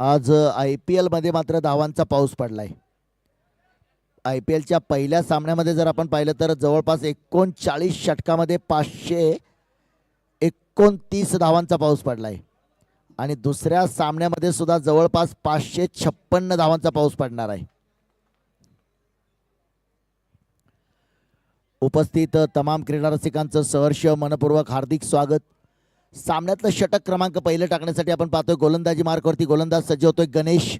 आज IPL मध्ये मात्र धावांचा पाऊस पडलाय. IPL च्या पहिल्या सामन्यामध्ये जर आपण पाहिलं तर जवळपास 39 षटकामध्ये 529 धावांचा पाऊस पडलाय आणि दुसऱ्या सामन्यामध्ये सुद्धा जवळपास 556 धावांचा पाऊस पडणार आहे. उपस्थित तमाम क्रीडा रसिकांचं सहर्ष मनपूर्वक हार्दिक स्वागत. सामन्यातलं षटक क्रमांक पहिले टाकण्यासाठी आपण पाहतोय गोलंदाजी मार्कवरती गोलंदाज सज्ज होतोय गणेश.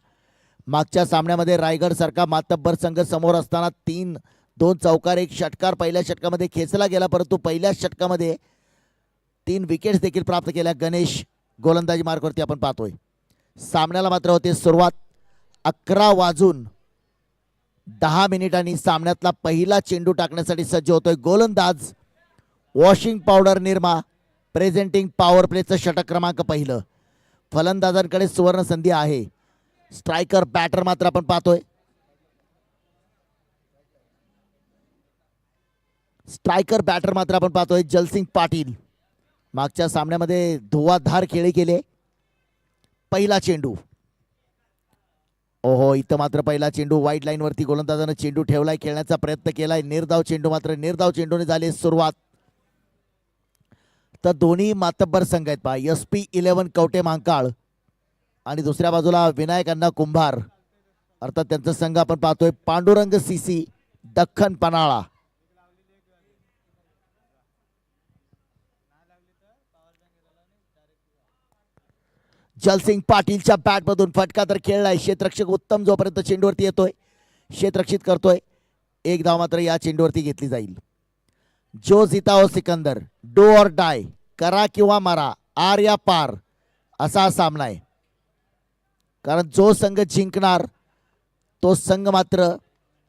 मागच्या सामन्यामध्ये रायगड सारखा मातब्बर संघ समोर असताना 2 चौकार 1 षटकार पहिल्या षटकामध्ये खेचला गेला, परंतु पहिल्या षटकामध्ये 3 विकेट्स देखील प्राप्त केल्या गणेश. गोलंदाजी मार्कवरती आपण पाहतोय. सामन्याला मात्र होते सुरुवात. 11:10 सामन्यातला पहिला चेंडू टाकण्यासाठी सज्ज होतोय गोलंदाज washing powder Nirma. Presenting power प्लेचं षटक क्रमांक पहिलं. फलंदाजांकडे सुवर्ण संधी आहे. स्ट्रायकर बॅटर मात्र आपण पाहतोय. जलसिंग पाटील. मागच्या सामन्यामध्ये धुवाधार खेळी केले. पहिला चेंडू. ओहो, इथं मात्र पहिला चेंडू वाईट लाईन वरती गोलंदाजानं चेंडू ठेवलाय, खेळण्याचा प्रयत्न केलाय. निर्धाव चेंडू, मात्र निर्धाव चेंडूने झाली सुरुवात. तर दोन्ही मातब्बर संघ आहेत पहा, SP11 कवटे महांकाळ आणि दुसऱ्या बाजूला विनायक अण्णा कुंभार, अर्थात त्यांचा संघ आपण पाहतोय पांडुरंग CC दख्खन पन्हाळा. जलसिंग पाटीलच्या बॅटमधून फटका तर खेळलाय. क्षेत्ररक्षक उत्तम जोपर्यंत चेंडूवरती येतोय क्षेत्ररक्षित करतोय. एक धाव मात्र या चेंडूवरती घेतली जाईल. जो जीता हो सिकंदर, डू और डाय, करा किंवा मारा, आर या पार, असा हा सामना आहे. कारण जो संघ जिंकणार तो संघ मात्र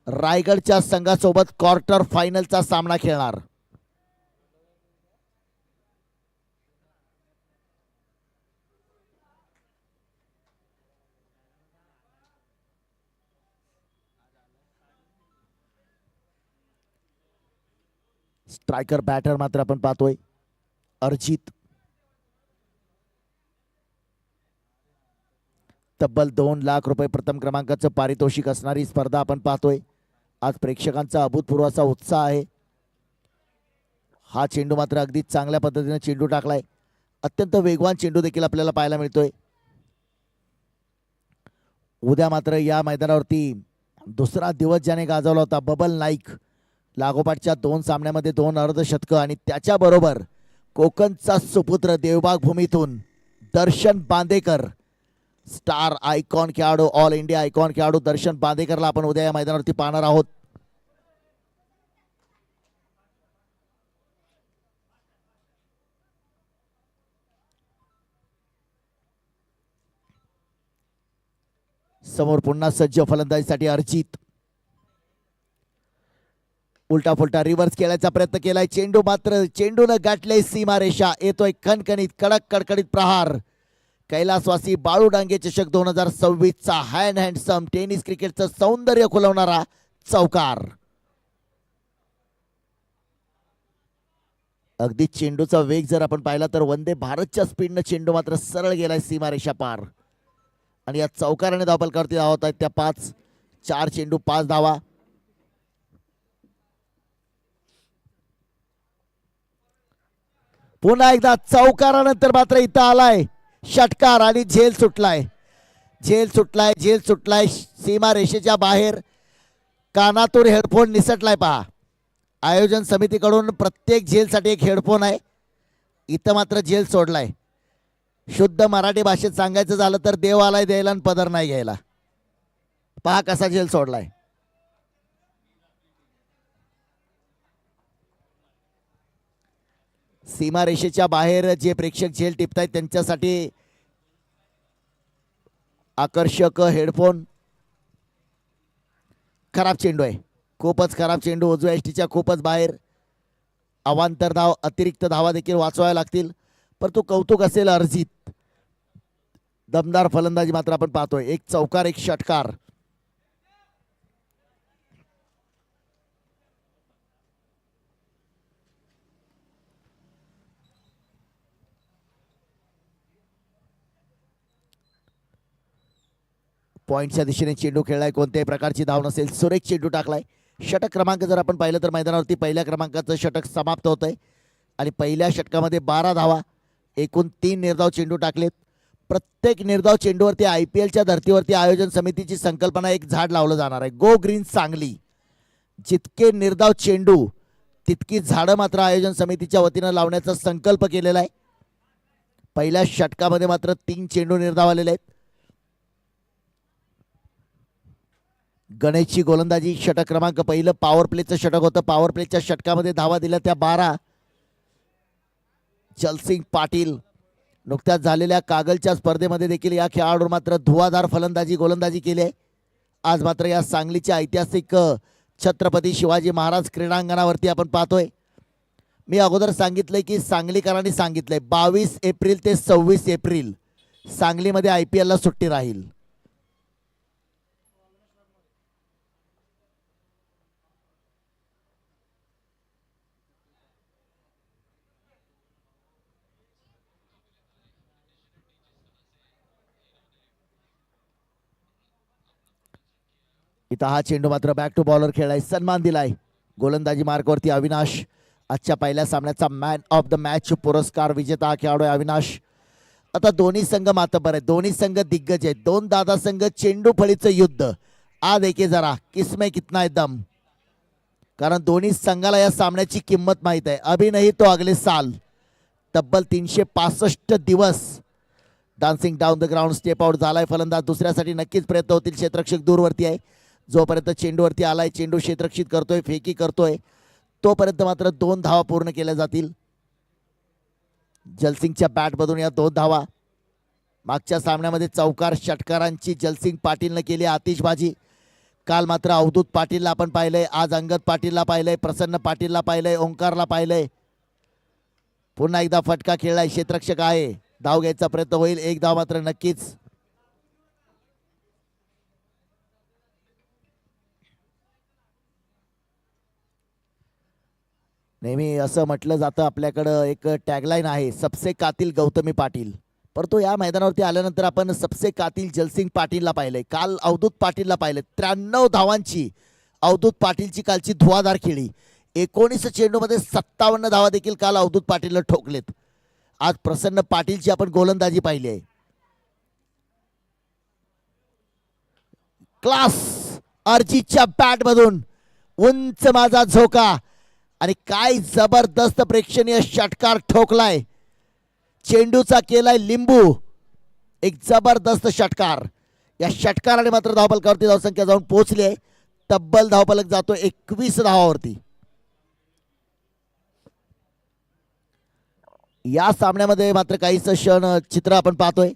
रायगडच्या संघासोबत क्वार्टर फायनलचा सामना खेळणार. स्ट्रायकर बॅटर मात्र आपण पाहतोय अर्जित. तब्बल 2 लाख रुपये प्रथम क्रमांकाचं पारितोषिक असणारी स्पर्धा आपण पाहतोय. आज प्रेक्षकांचा अभूतपूर्व असा उत्साह आहे. हा चेंडू मात्र अगदी चांगल्या पद्धतीने चेंडू टाकलाय. अत्यंत वेगवान चेंडू देखील आपल्याला पाहायला मिळतोय. उद्या मात्र या मैदानावरती दुसरा दिवस ज्याने गाजवला होता बबल नाईक, लागोपाठच्या 2 सामन्यामध्ये 2 अर्धशतक आणि त्याच्याबरोबर कोकणचा सुपुत्र देवबाग भूमीतून दर्शन बांदेकर, स्टार आयकॉन खेळाडू, ऑल इंडिया आयकॉन खेळाडू दर्शन बांदेकरला आपण उद्या या मैदानावरती पाहणार आहोत. समोर पुन्हा सज्ज फलंदाजीसाठी अर्जित. उलटा फुलटा रिव्हर्स खेळायचा प्रयत्न केलाय. चेंडू मात्र चेंडूनं गाठले सीमारेषा. येतोय खणखणीत कडक कडकडीत प्रहार. कैलासवासी बाळू डांगे चषक 2026 हँडसम टेनिस क्रिकेटचं सौंदर्य खुलवणारा चौकार. अगदी चेंडूचा वेग जर आपण पाहिला तर वंदे भारतच्या स्पीडनं चेंडू मात्र सरळ गेलाय सीमारेषा पार. आणि या चौकाराने धावफलकावरती धावत आहेत त्या 5. 4 चेंडू 5 धावा. पुन्हा एकदा चौकारानंतर मात्र इथं आलाय षटकार आणि झेल सुटलाय. सीमा रेषेच्या बाहेर कानातूर हेडफोन निसटलाय पहा. आयोजन समितीकडून प्रत्येक झेलसाठी एक हेडफोन आहे. इथं मात्र झेल सोडलाय. शुद्ध मराठी भाषेत सांगायचं झालं तर देव आलाय द्यायला आणि पदर नाही घ्यायला. पहा कसा झेल सोडलाय. सीमा रेषेच्या बाहेर जे प्रेक्षक झेल टिपतायत त्यांच्यासाठी आकर्षक हेडफोन. खराब चेंडू आहे, खूपच खराब चेंडू. उजव्या एसटीच्या खूपच बाहेर. अवांतर धाव, अतिरिक्त धावा देखील वाचवाव्या लागतील. परंतु कौतुक असेल अर्जित. दमदार फलंदाजी मात्र आपण पाहतोय. 1 चौकार 1 षटकार. पॉईंटच्या दिशेने चेंडू खेळलाय, कोणत्याही प्रकारची धाव नसेल, सुरेख चेंडू टाकलाय. षटक क्रमांक जर आपण पाहिलं तर मैदानावरती पहिल्या क्रमांकाचं षटक समाप्त होत आहे आणि पहिल्या षटकामध्ये 12 धावा, एकूण 3 निर्धाव चेंडू टाकलेत. प्रत्येक निर्धाव चेंडूवरती IPLच्या धर्तीवरती आयोजन समितीची संकल्पना एक झाड लावलं जाणार आहे. Go green Sangli. जितके निर्धाव चेंडू तितकी झाडं मात्र आयोजन समितीच्या वतीनं लावण्याचा संकल्प केलेला आहे. पहिल्या षटकामध्ये मात्र 3 चेंडू निर्धाव आलेले आहेत. गणेशची गोलंदाजी. षटक क्रमांक पहिलं पॉवर प्लेचं षटक होतं. पॉवर प्लेच्या षटकामध्ये धावा दिल्या त्या 12. जलसिंग पाटील नुकत्याच झालेल्या कागलच्या स्पर्धेमध्ये देखील या खेळाडू मात्र धुवाधार फलंदाजी गोलंदाजी केली आहे. आज मात्र या सांगलीच्या ऐतिहासिक छत्रपती शिवाजी महाराज क्रीडांगणावरती आपण पाहतोय. मी अगोदर सांगितलंय की सांगलीकरांनी सांगितलंय 22 एप्रिल ते 26 एप्रिल सांगलीमध्ये IPLला सुट्टी राहील. इथं हा चेंडू मात्र बॅक टू बॉलर खेळलाय, सन्मान दिलाय. गोलंदाजी मार्कवरती अविनाश. आजच्या पहिल्या सामन्याचा मॅन ऑफ द मॅच पुरस्कार विजेता हा खेळाडू आहे अविनाश. आता दोन्ही संघ मातबर आहेत, दोन्ही संघ दिग्गज आहेत. 2 दादा संघ चेंडू फळीचं युद्ध. आज एके जरा किसमे कितना है दम, कारण दोन्ही संघाला या सामन्याची किंमत माहित आहे. अभी नहीं तो अगले साल. तब्बल 365 दिवस dancing down the ground. Step out झालाय फलंदाज. दुसऱ्यासाठी नक्कीच प्रयत्न होतील. क्षेत्ररक्षक दूरवरती आहे. जोपर्यंत चेंडूवरती आलाय, चेंडू क्षेत्ररक्षित करतोय, फेकी करतोय, तोपर्यंत मात्र 2 धावा पूर्ण केल्या जातील. जलसिंगच्या बॅटमधून या 2 धावा. मागच्या सामन्यामध्ये चौकार षटकारांची जलसिंग पाटीलने केली आतिषबाजी. काल मात्र अवधूत पाटीलला आपण पाहिलंय, आज अंगद पाटीलला पाहिलंय, प्रसन्न पाटीलला पाहिलंय, ओंकारला पाहिलंय. पुन्हा एकदा फटका खेळलाय. क्षेत्ररक्षक आहे, धाव घ्यायचा प्रयत्न होईल. 1 धाव मात्र नक्कीच. नेहमी असं म्हटलं जातं, आपल्याकडं एक टॅगलाईन आहे, सबसे कातिल गौतमी पाटील. परंतु या मैदानावरती आल्यानंतर आपण सबसे कातिल जलसिंग पाटीलला पाहिलंय. काल अवधूत पाटीलला पाहिलंय. 93 धावांची अवधूत पाटीलची कालची धुवाधार खेळी. 19 चेंडूमध्ये 57 धावा देखील काल अवधूत पाटीलला ठोकलेत. आज प्रसन्न पाटीलची आपण गोलंदाजी पाहिली आहे. क्लास. अर्जितच्या बॅटमधून उंच माझा झोका आणि काय जबरदस्त प्रेक्षणीय षटकार ठोकलाय. चेंडूचा केलाय लिंबू. एक जबरदस्त षटकार. या षटकाराने मात्र धावफलकावरती धावसंख्या जाऊन पोहोचली आहे. तब्बल धावफलक जातो 21 धावावरती. या सामन्यामध्ये मात्र काहीच क्षण चित्र आपण पाहतोय.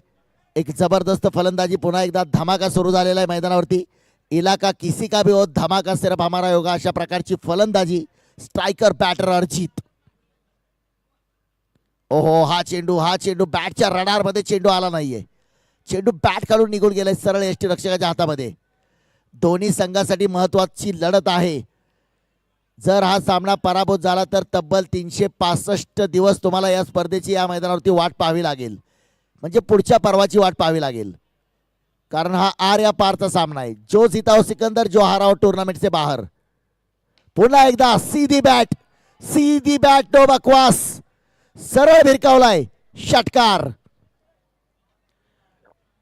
एक जबरदस्त फलंदाजी. पुन्हा एकदा धमाका सुरू झालेला आहे मैदानावरती. इलाका किसी का भी हो, धमाका सिर्फ हमारा होगा, अशा प्रकारची फलंदाजी. स्ट्रायकर बॅटर अर्जित. ओहो, हा चेंडू बॅटच्या रडार मध्ये चेंडू आला नाहीये. चेंडू बॅट काढून निघून गेलाय सरळ यष्टी रक्षकाच्या हातामध्ये. दोन्ही संघासाठी महत्वाची लढत आहे. जर हा सामना पराभूत झाला तर तब्बल 365 दिवस तुम्हाला या स्पर्धेची या मैदानावरती वाट पाहावी लागेल. म्हणजे पुढच्या पर्वाची वाट पाहावी लागेल, कारण हा आर या पारचा सामना आहे. जो जीता हो सिकंदर, जो हारा हो टूर्नामेंट से बाहर. पुन्हा एकदा सीधी बॅट, नो बकवास. सरळ भिरकावलाय षटकार.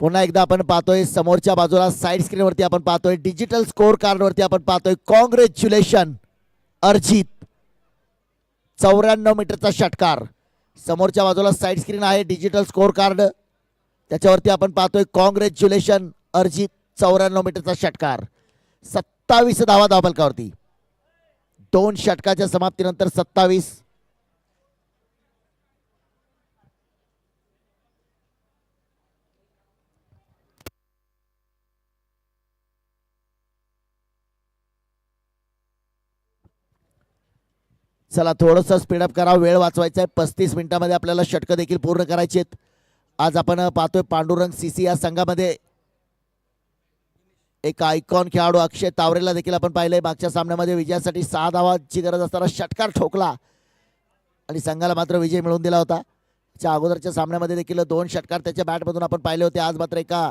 पुन्हा एकदा आपण पाहतोय समोरच्या बाजूला साइड स्क्रीनवरती आपण पाहतोय, डिजिटल स्कोर कार्डवरती आपण पाहतोय, कॉंग्रॅच्युलेशन अर्जित. 94 मीटरचा षटकार. समोरच्या बाजूला साइड स्क्रीन आहे, डिजिटल स्कोर कार्ड, त्याच्यावरती आपण पाहतोय कॉंग्रॅच्युलेशन अर्जित. 94 मीटरचा षटकार. 27 धावा धावफलकावरती. 2 षटकाच्या समाप्तीनंतर 27. चला थोडंसं स्पीडअप करा, वेळ वाचवायचा आहे. 35 मिनिटांमध्ये आपल्याला षटकं देखील पूर्ण करायची आहेत. आज आपण पाहतोय पांडुरंग सीसी या संघामध्ये एक आयकॉन खेळाडू अक्षय तावरेला देखील आपण पाहिलंय. मागच्या सामन्यामध्ये विजयासाठी 6 धावांची गरज असताना षटकार ठोकला आणि संघाला मात्र विजय मिळवून दिला होता. त्या अगोदरच्या सामन्यामध्ये देखील 2 षटकार त्याच्या बॅटमधून आपण पाहिले होते. आज मात्र एका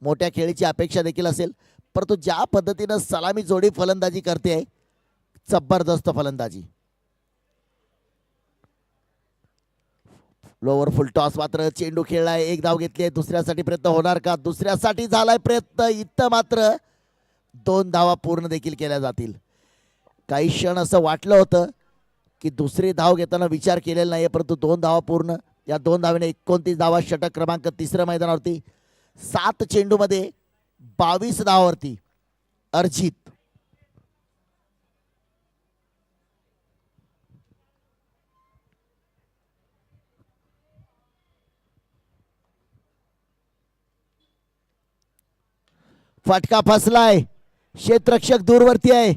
मोठ्या खेळीची अपेक्षा देखील असेल, परंतु ज्या पद्धतीनं सलामी जोडी फलंदाजी करते, जबरदस्त फलंदाजी. लोवर फुल टॉस मात्र चेंडू खेळलाय, एक धाव घेतली आहे. दुसऱ्यासाठी प्रयत्न होणार का? दुसऱ्यासाठी झालाय प्रयत्न. इथं मात्र 2 धावा पूर्ण देखील केल्या जातील. काही क्षण असं वाटलं होतं की दुसरी धाव घेताना विचार केलेला नाहीये, परंतु 2 धावा पूर्ण. या 2 धावेने 29 धावा, षटक क्रमांक 3 मैदानावरती. 7 चेंडूमध्ये 22 धावावरती अर्जित. फटका फसलाय, क्षेत्ररक्षक दूरवरती आहे.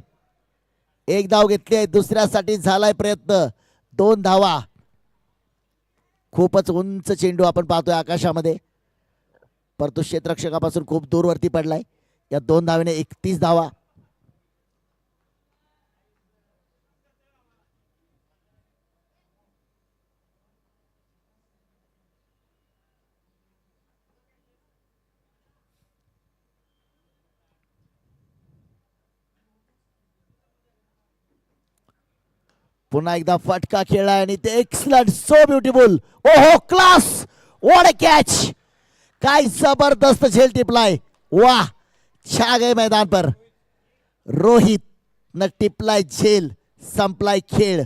एक धाव घेतली आहे, दुसऱ्यासाठी झालाय प्रयत्न. 2 धावा. खूपच उंच चेंडू आपण पाहतोय आकाशामध्ये, परंतु क्षेत्ररक्षकापासून खूप दूरवरती पडलाय. या 2 धावेने 31 धावा. पुन्हा एकदा फटका खेळलाय आणि ते एक्सलंट, सो ब्युटिफुल. ओहो, क्लास, व्हाट अ कॅच. काय जबरदस्त झेल टिपलाय. वाह, छा गए मैदान पर. रोहित न टिपलाय झेल, संपलाय खेळ.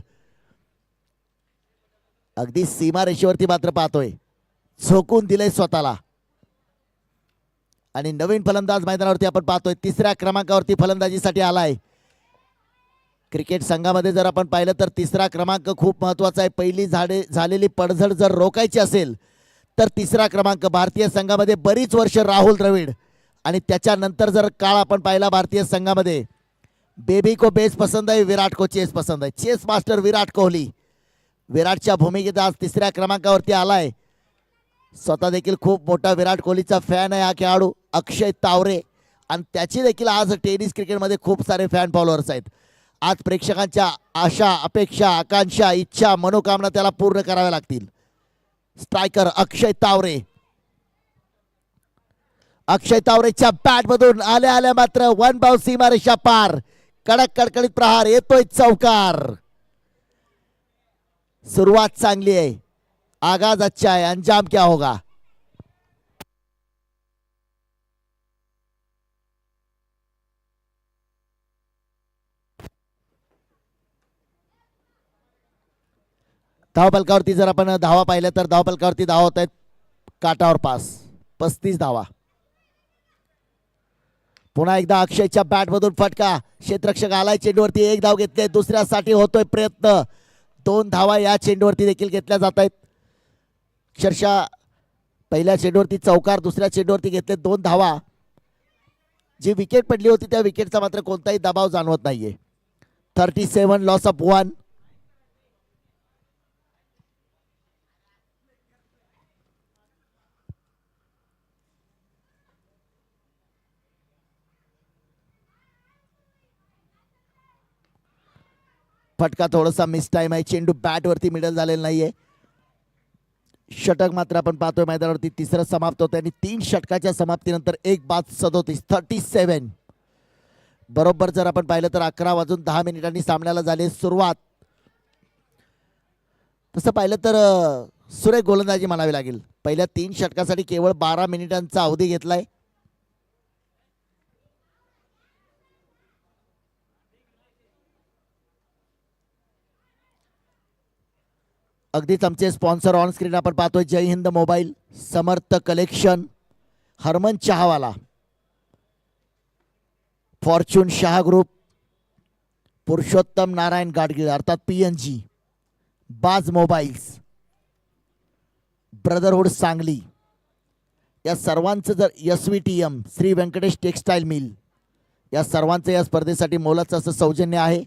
अगदी सीमा रेषेवरती मात्र पाहतोय, झोकून दिलंय स्वतःला. आणि नवीन फलंदाज मैदानावरती आपण पाहतोय, 3ऱ्या क्रमांकावरती फलंदाजीसाठी आलाय. क्रिकेट संघामध्ये जर आपण पाहिलं तर 3रा क्रमांक खूप महत्वाचा आहे. पहिली झालेली पडझड जर रोखायची असेल तर 3रा क्रमांक. भारतीय संघामध्ये बरीच वर्ष राहुल द्रविड आणि त्याच्यानंतर जर काळ आपण पाहिला भारतीय संघामध्ये, बेबी को बेस पसंद आहे, विराट को चेस पसंद आहे. चेस मास्टर विराट कोहली विराटच्या भूमिकेत आज 3ऱ्या क्रमांकावरती आलाय. स्वतः देखील खूप मोठा विराट कोहलीचा फॅन आहे हा खेळाडू अक्षय तावरे, आणि त्याची देखील आज टेनिस क्रिकेटमध्ये खूप सारे फॅन फॉलोअर्स आहेत. आज प्रेक्षकांच्या आशा, अपेक्षा, आकांक्षा, इच्छा, मनोकामना त्याला पूर्ण कराव्या लागतील. स्ट्रायकर अक्षय तावरे. अक्षय तावरेच्या बॅट मधून आल्या आल्या मात्र 1 बाउंड सीमारेषा पार. कडक कडकडीत प्रहार, येतोय चौकार. सुरुवात चांगली आहे, आगाज अच्छा है, अंजाम क्या होगा. धावपलकावरती जर आपण धावा पाहिल्या तर धावपलकावरती धावा होत आहेत काटावर पास. 35 धावा. पुन्हा एकदा अक्षयच्या बॅट मधून फटका. क्षेत्ररक्षक आलाय चेंडूवरती, एक धाव घेतले. दुसऱ्यासाठी होतोय प्रयत्न. 2 धावा या चेंडूवरती देखील घेतल्या जात आहेत. अक्षरशः पहिल्या चेंडूवरती चौकार, दुसऱ्या चेंडूवरती घेतले 2 धावा. जी विकेट पडली होती त्या विकेटचा मात्र कोणताही दबाव जाणवत नाहीये. 37 लॉस ऑफ 1. फटका थोडासा मिस टाइम आहे, चेंडू बॅट वरती मिडल झालेला नाहीये. षटक मात्र आपण पाहतोय मैदानावरती 3रं समाप्त होतं आणि 3 षटकाच्या समाप्तीनंतर 1 बाद 37. 37 बरोबर जर आपण पाहिलं तर 11:10 सामन्याला झाली सुरुवात. तसं पाहिलं तर सुरेख गोलंदाजी म्हणावी लागेल. पहिल्या 3 षटकासाठी केवळ 12 मिनिटांचा अवधी घेतलाय. अगदीच आमचे स्पॉन्सर ऑन स्क्रीन आपण पाहतोय, Jai Hind mobile, Samarth collection, Harman Chahawala, fortune Shah group, Purushottam Narayan Gadgil अर्थात PNG, बाज मोबाईल्स, ब्रदरहुड सांगली, या सर्वांचं जर SVTM Shri Venkatesh textile mill, या सर्वांचं या स्पर्धेसाठी मोलाचं असं सौजन्य आहे.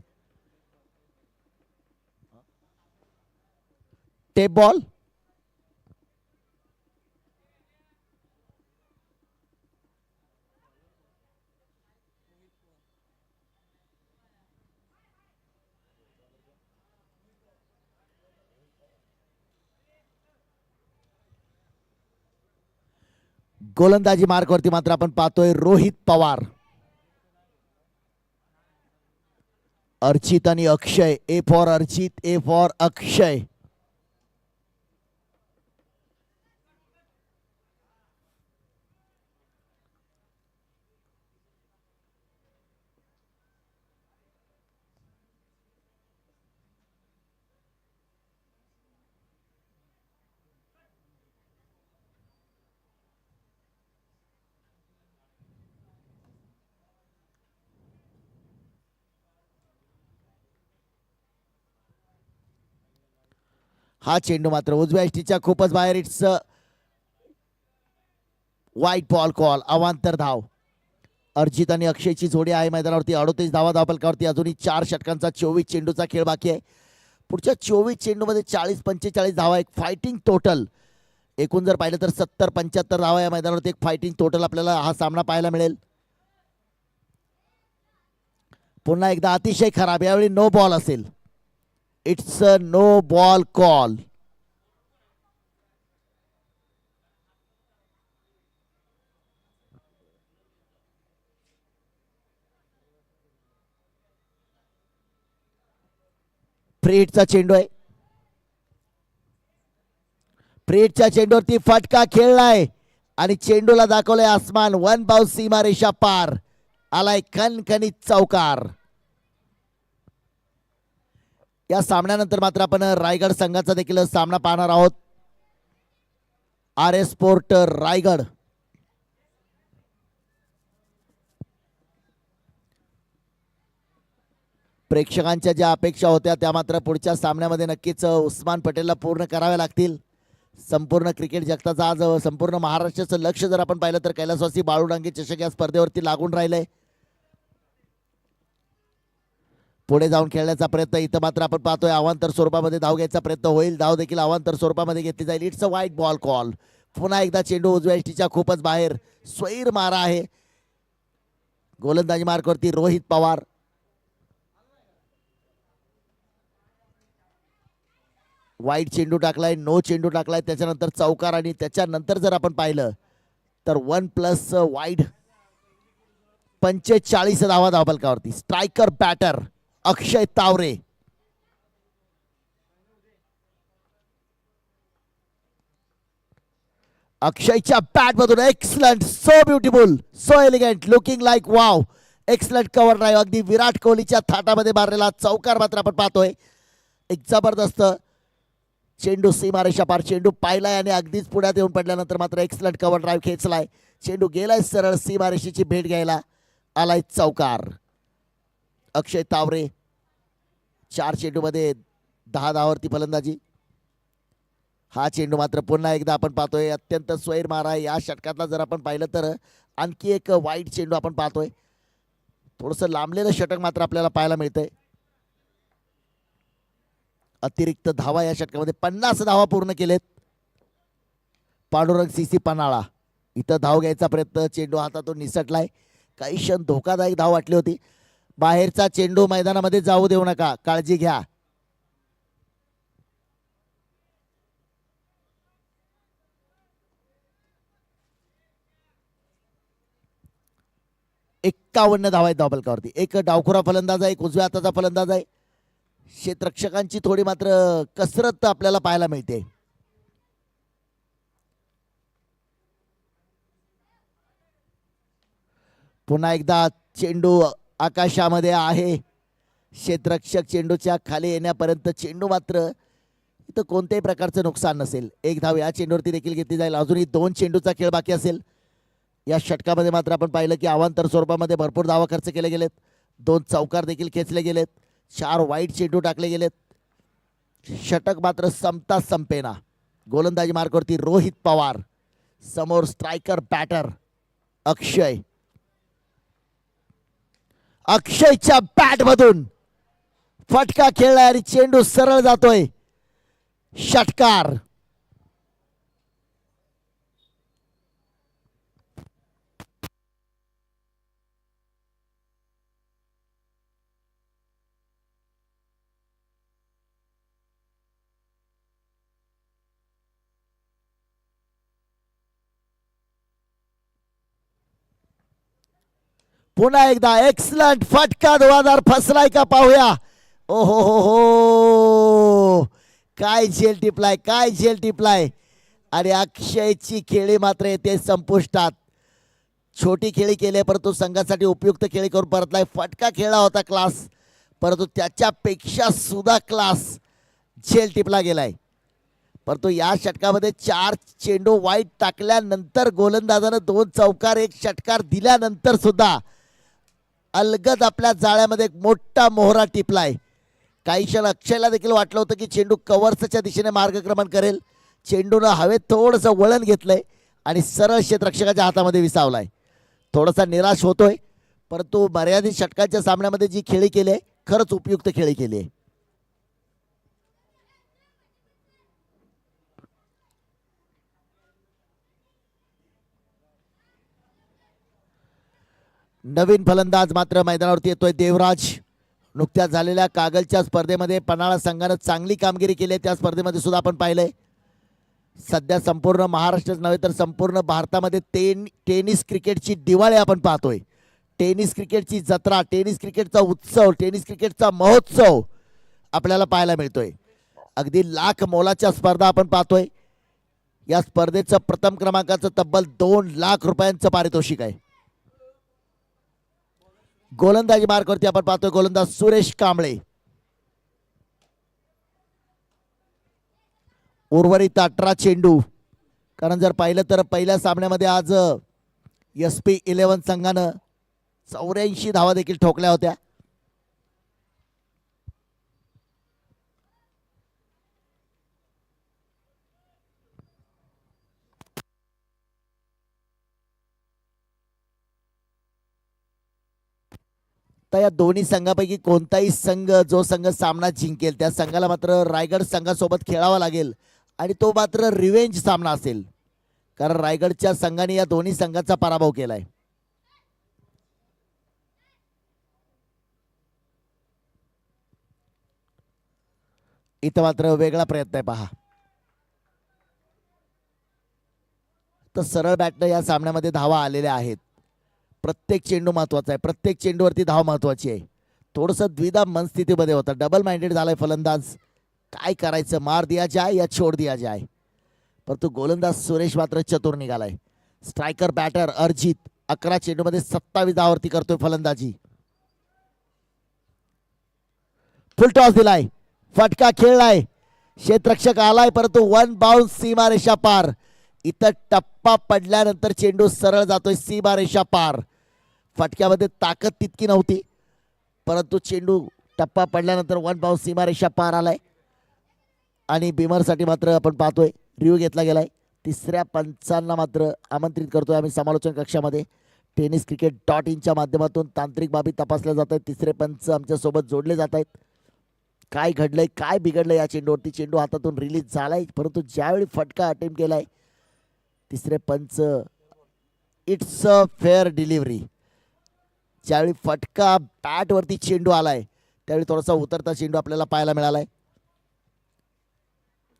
टेप बॉल, गोलंदाजी मार्कवरती मात्र आपण पाहतोय रोहित पवार. अर्चित आणि Akshay. A for Archit, A for Akshay. हा चेंडू मात्र उजव्या यष्टीच्या खूपच बाहेर. इट्स वाईट बॉल कॉल. अवांतर धाव. अर्जित आणि अक्षयची जोडी आहे मैदानावरती. 38 धावा धावपलकावरती. अजूनही 4 षटकांचा 24 चेंडूचा खेळ बाकी आहे. पुढच्या 24 चेंडूमध्ये 40-45 धावा. एक फायटिंग टोटल. एकूण जर पाहिलं तर 70-75 धावा या मैदानावरती एक फायटिंग टोटल आपल्याला हा सामना पाहायला मिळेल. पुन्हा एकदा अतिशय खराब. यावेळी नो बॉल असेल. It's a no ball call. फ्रीटचा चेंडू आहे. फ्रीटच्या चेंडूवरती फटका खेळलाय आणि चेंडूला दाखवलंय आसमान. वन बाउंस सीमारेषा पार. आलाय खणखणीत चौकार. या सामन्यानंतर मात्र आपण रायगड संघाचा देखील सामना पाहणार आहोत. RS sport Raigad. प्रेक्षकांच्या ज्या अपेक्षा होत्या त्या मात्र पुढच्या सामन्यामध्ये नक्कीच उस्मान पटेलला पूर्ण कराव्या लागतील. संपूर्ण क्रिकेट जगताचा आज संपूर्ण महाराष्ट्राचं लक्ष जर आपण पाहिलं तर कैलासवासी बाळू डांगे चषक या स्पर्धेवरती लागून राहिलंय. पुढे जाऊन खेळण्याचा प्रयत्न इथं मात्र आपण पाहतोय. अवांतर स्वरूपामध्ये धाव घ्यायचा प्रयत्न होईल. धाव देखील अवांतर स्वरूपामध्ये घेतली जाईल. इट्स अ वाईट बॉल कॉल. पुन्हा एकदा चेंडू उजव्या यष्टीच्या खूपच बाहेर. स्वैर मारा आहे. गोलंदाजी मार्कवरती रोहित पवार. वाईट चेंडू टाकलाय. नो चेंडू टाकलाय. त्याच्यानंतर चौकार आणि त्याच्यानंतर जर आपण पाहिलं तर 1+ वाईड. 45 धावा धावपलकावरती. स्ट्रायकर बॅटर अक्षय तावरे. अक्षयच्या बॅट मधून excellent. So beautiful. So elegant. Looking like wow. Excellent cover drive. अगदी विराट कोहलीच्या थाटामध्ये मारलेला चौकार मात्र आपण पाहतोय. एक जबरदस्त चेंडू सीमारेषा पार. चेंडू पाहिलाय आणि अगदीच पुढ्यात येऊन पडल्यानंतर मात्र एक्सलंट कव्हर ड्राईव्ह खेचलाय. चेंडू गेलाय सरळ सीमारेषेची भेट घ्यायला. आलाय चौकार. अक्षय तावरे 4 चेंडूमध्ये 10 धावावरती फलंदाजी. हा चेंडू मात्र पुन्हा एकदा आपण पाहतोय अत्यंत स्वैर मारा. या षटकातला जर आपण पाहिलं तर आणखी एक वाईट चेंडू आपण पाहतोय. थोडंसं लांबलेलं षटक मात्र आपल्याला पाहायला मिळतंय. अतिरिक्त धावा या षटकामध्ये 50 धावा पूर्ण केलेत. पांडुरंग CC पन्हाळा. इथं धाव घ्यायचा प्रयत्न. चेंडू हातातून निसटलाय. काही क्षण धोकादायक धाव वाटली होती. बाहेरचा चेंडू मैदानामध्ये जाऊ देऊ नका. काळजी घ्या. एक्कावन्न धावा आहेत धावपलकावरती. एक डावखुरा फलंदाज आहे. एक उजव्या हाताचा फलंदाज आहे. क्षेत्ररक्षकांची थोडी मात्र कसरत आपल्याला पाहायला मिळते. पुन्हा एकदा चेंडू आकाशामध्ये आहे. क्षेत्ररक्षक चेंडूच्या खाली येण्यापर्यंत चेंडू मात्र इथं कोणत्याही प्रकारचं नुकसान नसेल. एक धाव या चेंडूवरती देखील घेतली जाईल. अजूनही 2 चेंडूचा खेळ बाकी असेल. या षटकामध्ये मात्र आपण पाहिलं की अवांतर स्वरूपामध्ये भरपूर धावा खर्च केले गेलेत. 2 चौकार देखील खेचले गेलेत. 4 वाईट चेंडू टाकले गेलेत. षटक मात्र संपता संपेना. गोलंदाजी मार्कवरती रोहित पवार. समोर स्ट्रायकर बॅटर अक्षय. अक्षयच्या बॅट मधून फटका खेळलाय आणि चेंडू सरळ जातोय. षटकार. पुन्हा एकदा एक्सलंट फटका धुवाधार फसलाय का पाहूया. ओ हो, काय झेल टिपलाय, काय झेल टिपलाय. आणि अक्षयची खेळी मात्र येते संपुष्टात. छोटी खेळी केली परंतु संघासाठी उपयुक्त खेळी करून परतलाय. फटका खेळला होता क्लास, परंतु त्याच्यापेक्षा सुद्धा क्लास झेल टिपला गेलाय. परंतु या षटकामध्ये 4 चेंडू वाईट टाकल्यानंतर गोलंदाजानं 2 चौकार 1 षटकार दिल्यानंतर सुद्धा अलगद आपल्या जाळ्यामध्ये एक मोठा मोहरा टिपलाय. काही क्षण अक्षयला देखील वाटलं होतं की चेंडू कव्हर्सच्या दिशेने मार्गक्रमण करेल. चेंडूनं हवेत थोडंसं वळण घेतलंय आणि सरळ क्षेत्ररक्षकाच्या हातामध्ये विसावलाय. थोडासा निराश होतोय, परंतु मर्यादित षटकांच्या सामन्यामध्ये जी खेळी केली आहे खरंच उपयुक्त खेळी केली आहे. नवीन फलंदाज मात्र मैदानावरती येतोय देवराज. नुकत्याच झालेल्या कागलच्या स्पर्धेमध्ये पन्हाळा संघानं चांगली कामगिरी केली. त्या स्पर्धेमध्ये सुद्धा आपण पाहिलंय. सध्या संपूर्ण महाराष्ट्रच नव्हे तर संपूर्ण भारतामध्ये टेनिस क्रिकेटची दिवाळी आपण पाहतोय. टेनिस क्रिकेटची जत्रा, टेनिस क्रिकेटचा उत्सव, टेनिस क्रिकेटचा महोत्सव आपल्याला पाहायला मिळतोय. अगदी लाख मोलाच्या स्पर्धा आपण पाहतोय. या स्पर्धेचं प्रथम क्रमांकाचं तब्बल 2 लाख रुपयांचं पारितोषिक आहे. गोलंदाजी मार्कवरती आपण पाहतोय गोलंदाज सुरेश कांबळे. उर्वरित 18 चेंडू. कारण जर पाहिलं तर पहिल्या सामन्यामध्ये आज SP11 संघानं 84 धावा देखील ठोकल्या होत्या. तर या दोन्ही संघापैकी कोणताही संघ जो संघ सामना जिंकेल त्या संघाला मात्र रायगड संघासोबत खेळावा लागेल आणि तो मात्र रिवेंज सामना असेल. कारण रायगडच्या संघाने या दोन्ही संघाचा पराभव केलाय. इथं मात्र वेगळा प्रयत्न आहे पहा. तर सरळ बॅटनं या सामन्यामध्ये धावा आलेल्या आहेत. प्रत्येक चेंडू महत्वाचा आहे. प्रत्येक चेंडूवरती धाव महत्वाची आहे. थोडंसं द्विधा मनस्थितीमध्ये होता. डबल माइंडेड झालाय फलंदाज. काय करायचं, मार दिया जाय या छोड दिया जाय. परंतु गोलंदाज सुरेश मात्र चतुर निघालाय. स्ट्रायकर बॅटर अर्जित 11 चेंडूमध्ये 27 धावावरती करतोय फलंदाजी. फुल टॉस दिलाय, फटका खेळलाय, क्षेत्ररक्षक आलाय परंतु 1 बाउन्स सीमारेषा पार. इथं टप्पा पडल्यानंतर चेंडू सरळ जातोय सीमारेषा पार. फटक्यामध्ये ताकद तितकी नव्हती परंतु चेंडू टप्पा पडल्यानंतर 1 बाउन्स सीमारेषा पार आलाय. आणि बिमरसाठी मात्र आपण पाहतोय रिव्ह्यू घेतला गेलाय. तिसऱ्या पंचांना मात्र आमंत्रित करतोय आम्ही समालोचन कक्षामध्ये. tenniscricket.in च्या माध्यमातून तांत्रिक बाबी तपासल्या जात आहेत. तिसरे पंच आमच्या सोबत जोडले जात आहेत. काय घडलंय, काय बिघडलंय या चेंडूवरती. चेंडू हातातून रिलीज झालाय परंतु ज्यावेळी फटका अटेम्प्ट केलाय तिसरे पंच इट्स अ फेअर डिलिव्हरी. ज्यावेळी फटका बॅटवरती चेंडू आलाय त्यावेळी थोडासा उतरता चेंडू आपल्याला पाहायला मिळालाय.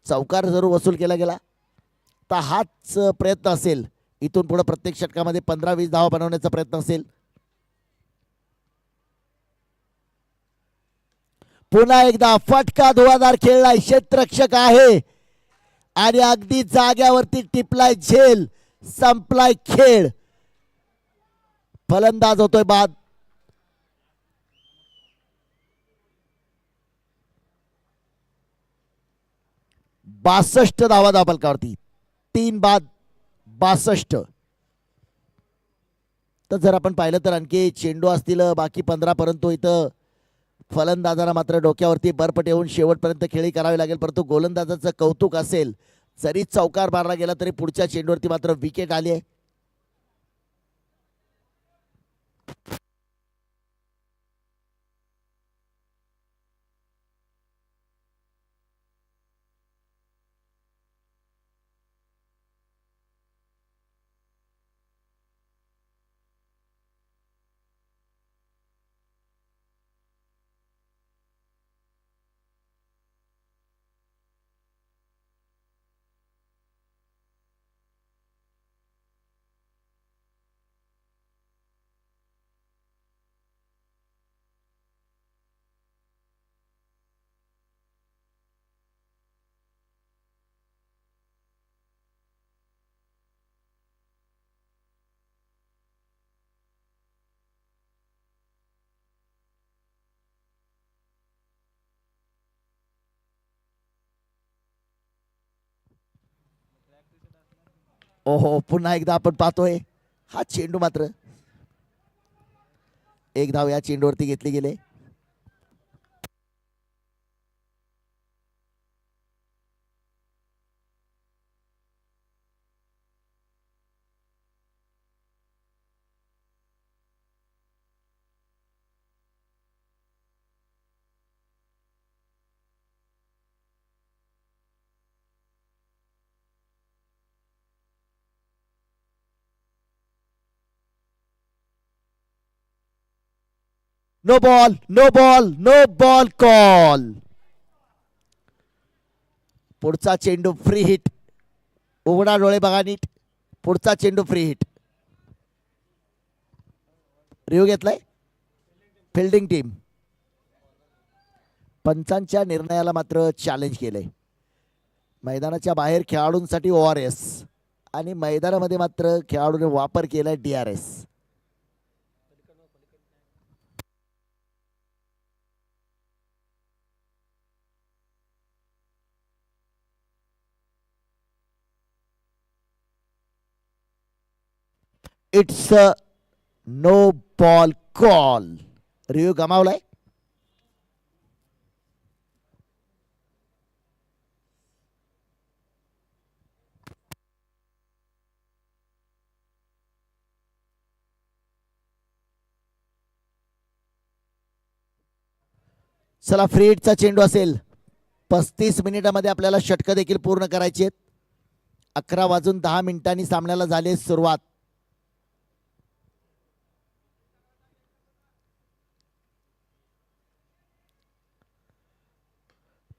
चौकार जरूर वसूल केला गेला तर हाच प्रयत्न असेल. इथून पुढे प्रत्येक षटकामध्ये 15-20 धावा बनवण्याचा प्रयत्न असेल. पुन्हा एकदा फटका धुवाधार खेळलाय. क्षेत्ररक्षक आहे आणि अगदी जाग्यावरती टिपलाय झेल. संपलाय खेळ. फलंदाज होतोय बाद. 62 धावा धावफलकावरती. 3 बाद 62. तर जर आपण पाहिलं तर आणखी चेंडू असतील बाकी 15 परंतु इथं फलंदाजाला मात्र डोक्यावरती बर्फ ठेवून शेवटपर्यंत खेळी करावी लागेल. परंतु गोलंदाजाचं कौतुक असेल जरी चौकार मारला गेला तरी पुढच्या चेंडूवरती मात्र विकेट आली आहे. ओहो, पुन्हा एकदा आपण पाहतोय हा चेंडू मात्र एक धाव या चेंडूवरती घेतली गेले. No ball, no ball, no ball call. पुढचा चेंडू फ्री हिट. उघडा डोळे बघा नीट. पुढचा चेंडू फ्री हिट. रिव्ह्यू घेतलाय फिल्डिंग टीम. पंचांच्या निर्णयाला मात्र चॅलेंज केलंय. मैदानाच्या बाहेर खेळाडूंसाठी ORS आणि मैदानामध्ये मात्र खेळाडूने वापर केलाय DRS. It's no ball call. Review गमावलाय. चला, फ्री हिटचा चेंडू असेल. 35 मिनिटांमध्ये आपल्याला षटकं देखील पूर्ण करायची आहेत. 11:10 सामन्याला झाली सुरुवात.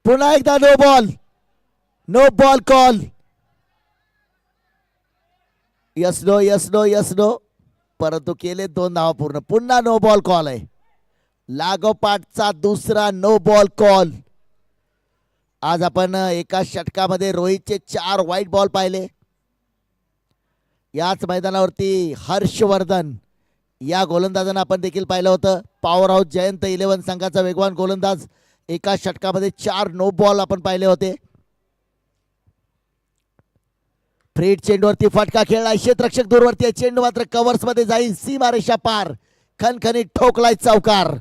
पुन्हा एकदा no ball, no ball call. Yes no, yes no, yes no. परंतु केले 2 धावा पूर्ण. पुन्हा नो बॉल कॉल आहे. लागोपाठचा दुसरा नो बॉल कॉल. आज आपण एका षटकामध्ये रोहितचे 4 व्हाईट बॉल पाहिले. याच मैदानावरती हर्षवर्धन या गोलंदाजांना आपण देखील पाहिलं होतं. पॉवर हाऊस जयंत 11 संघाचा वेगवान गोलंदाज. एका षटकामध्ये 4 नो बॉल आपण पाहिले होते. फ्रीड चेंडूवरती फटका खेळलाय. क्षेत्ररक्षक दूरवरती आहे. चेंडू मात्र कव्हर्स मध्ये जाईल. सीमारेषा पार. खणखणीत ठोकलाय चौकार.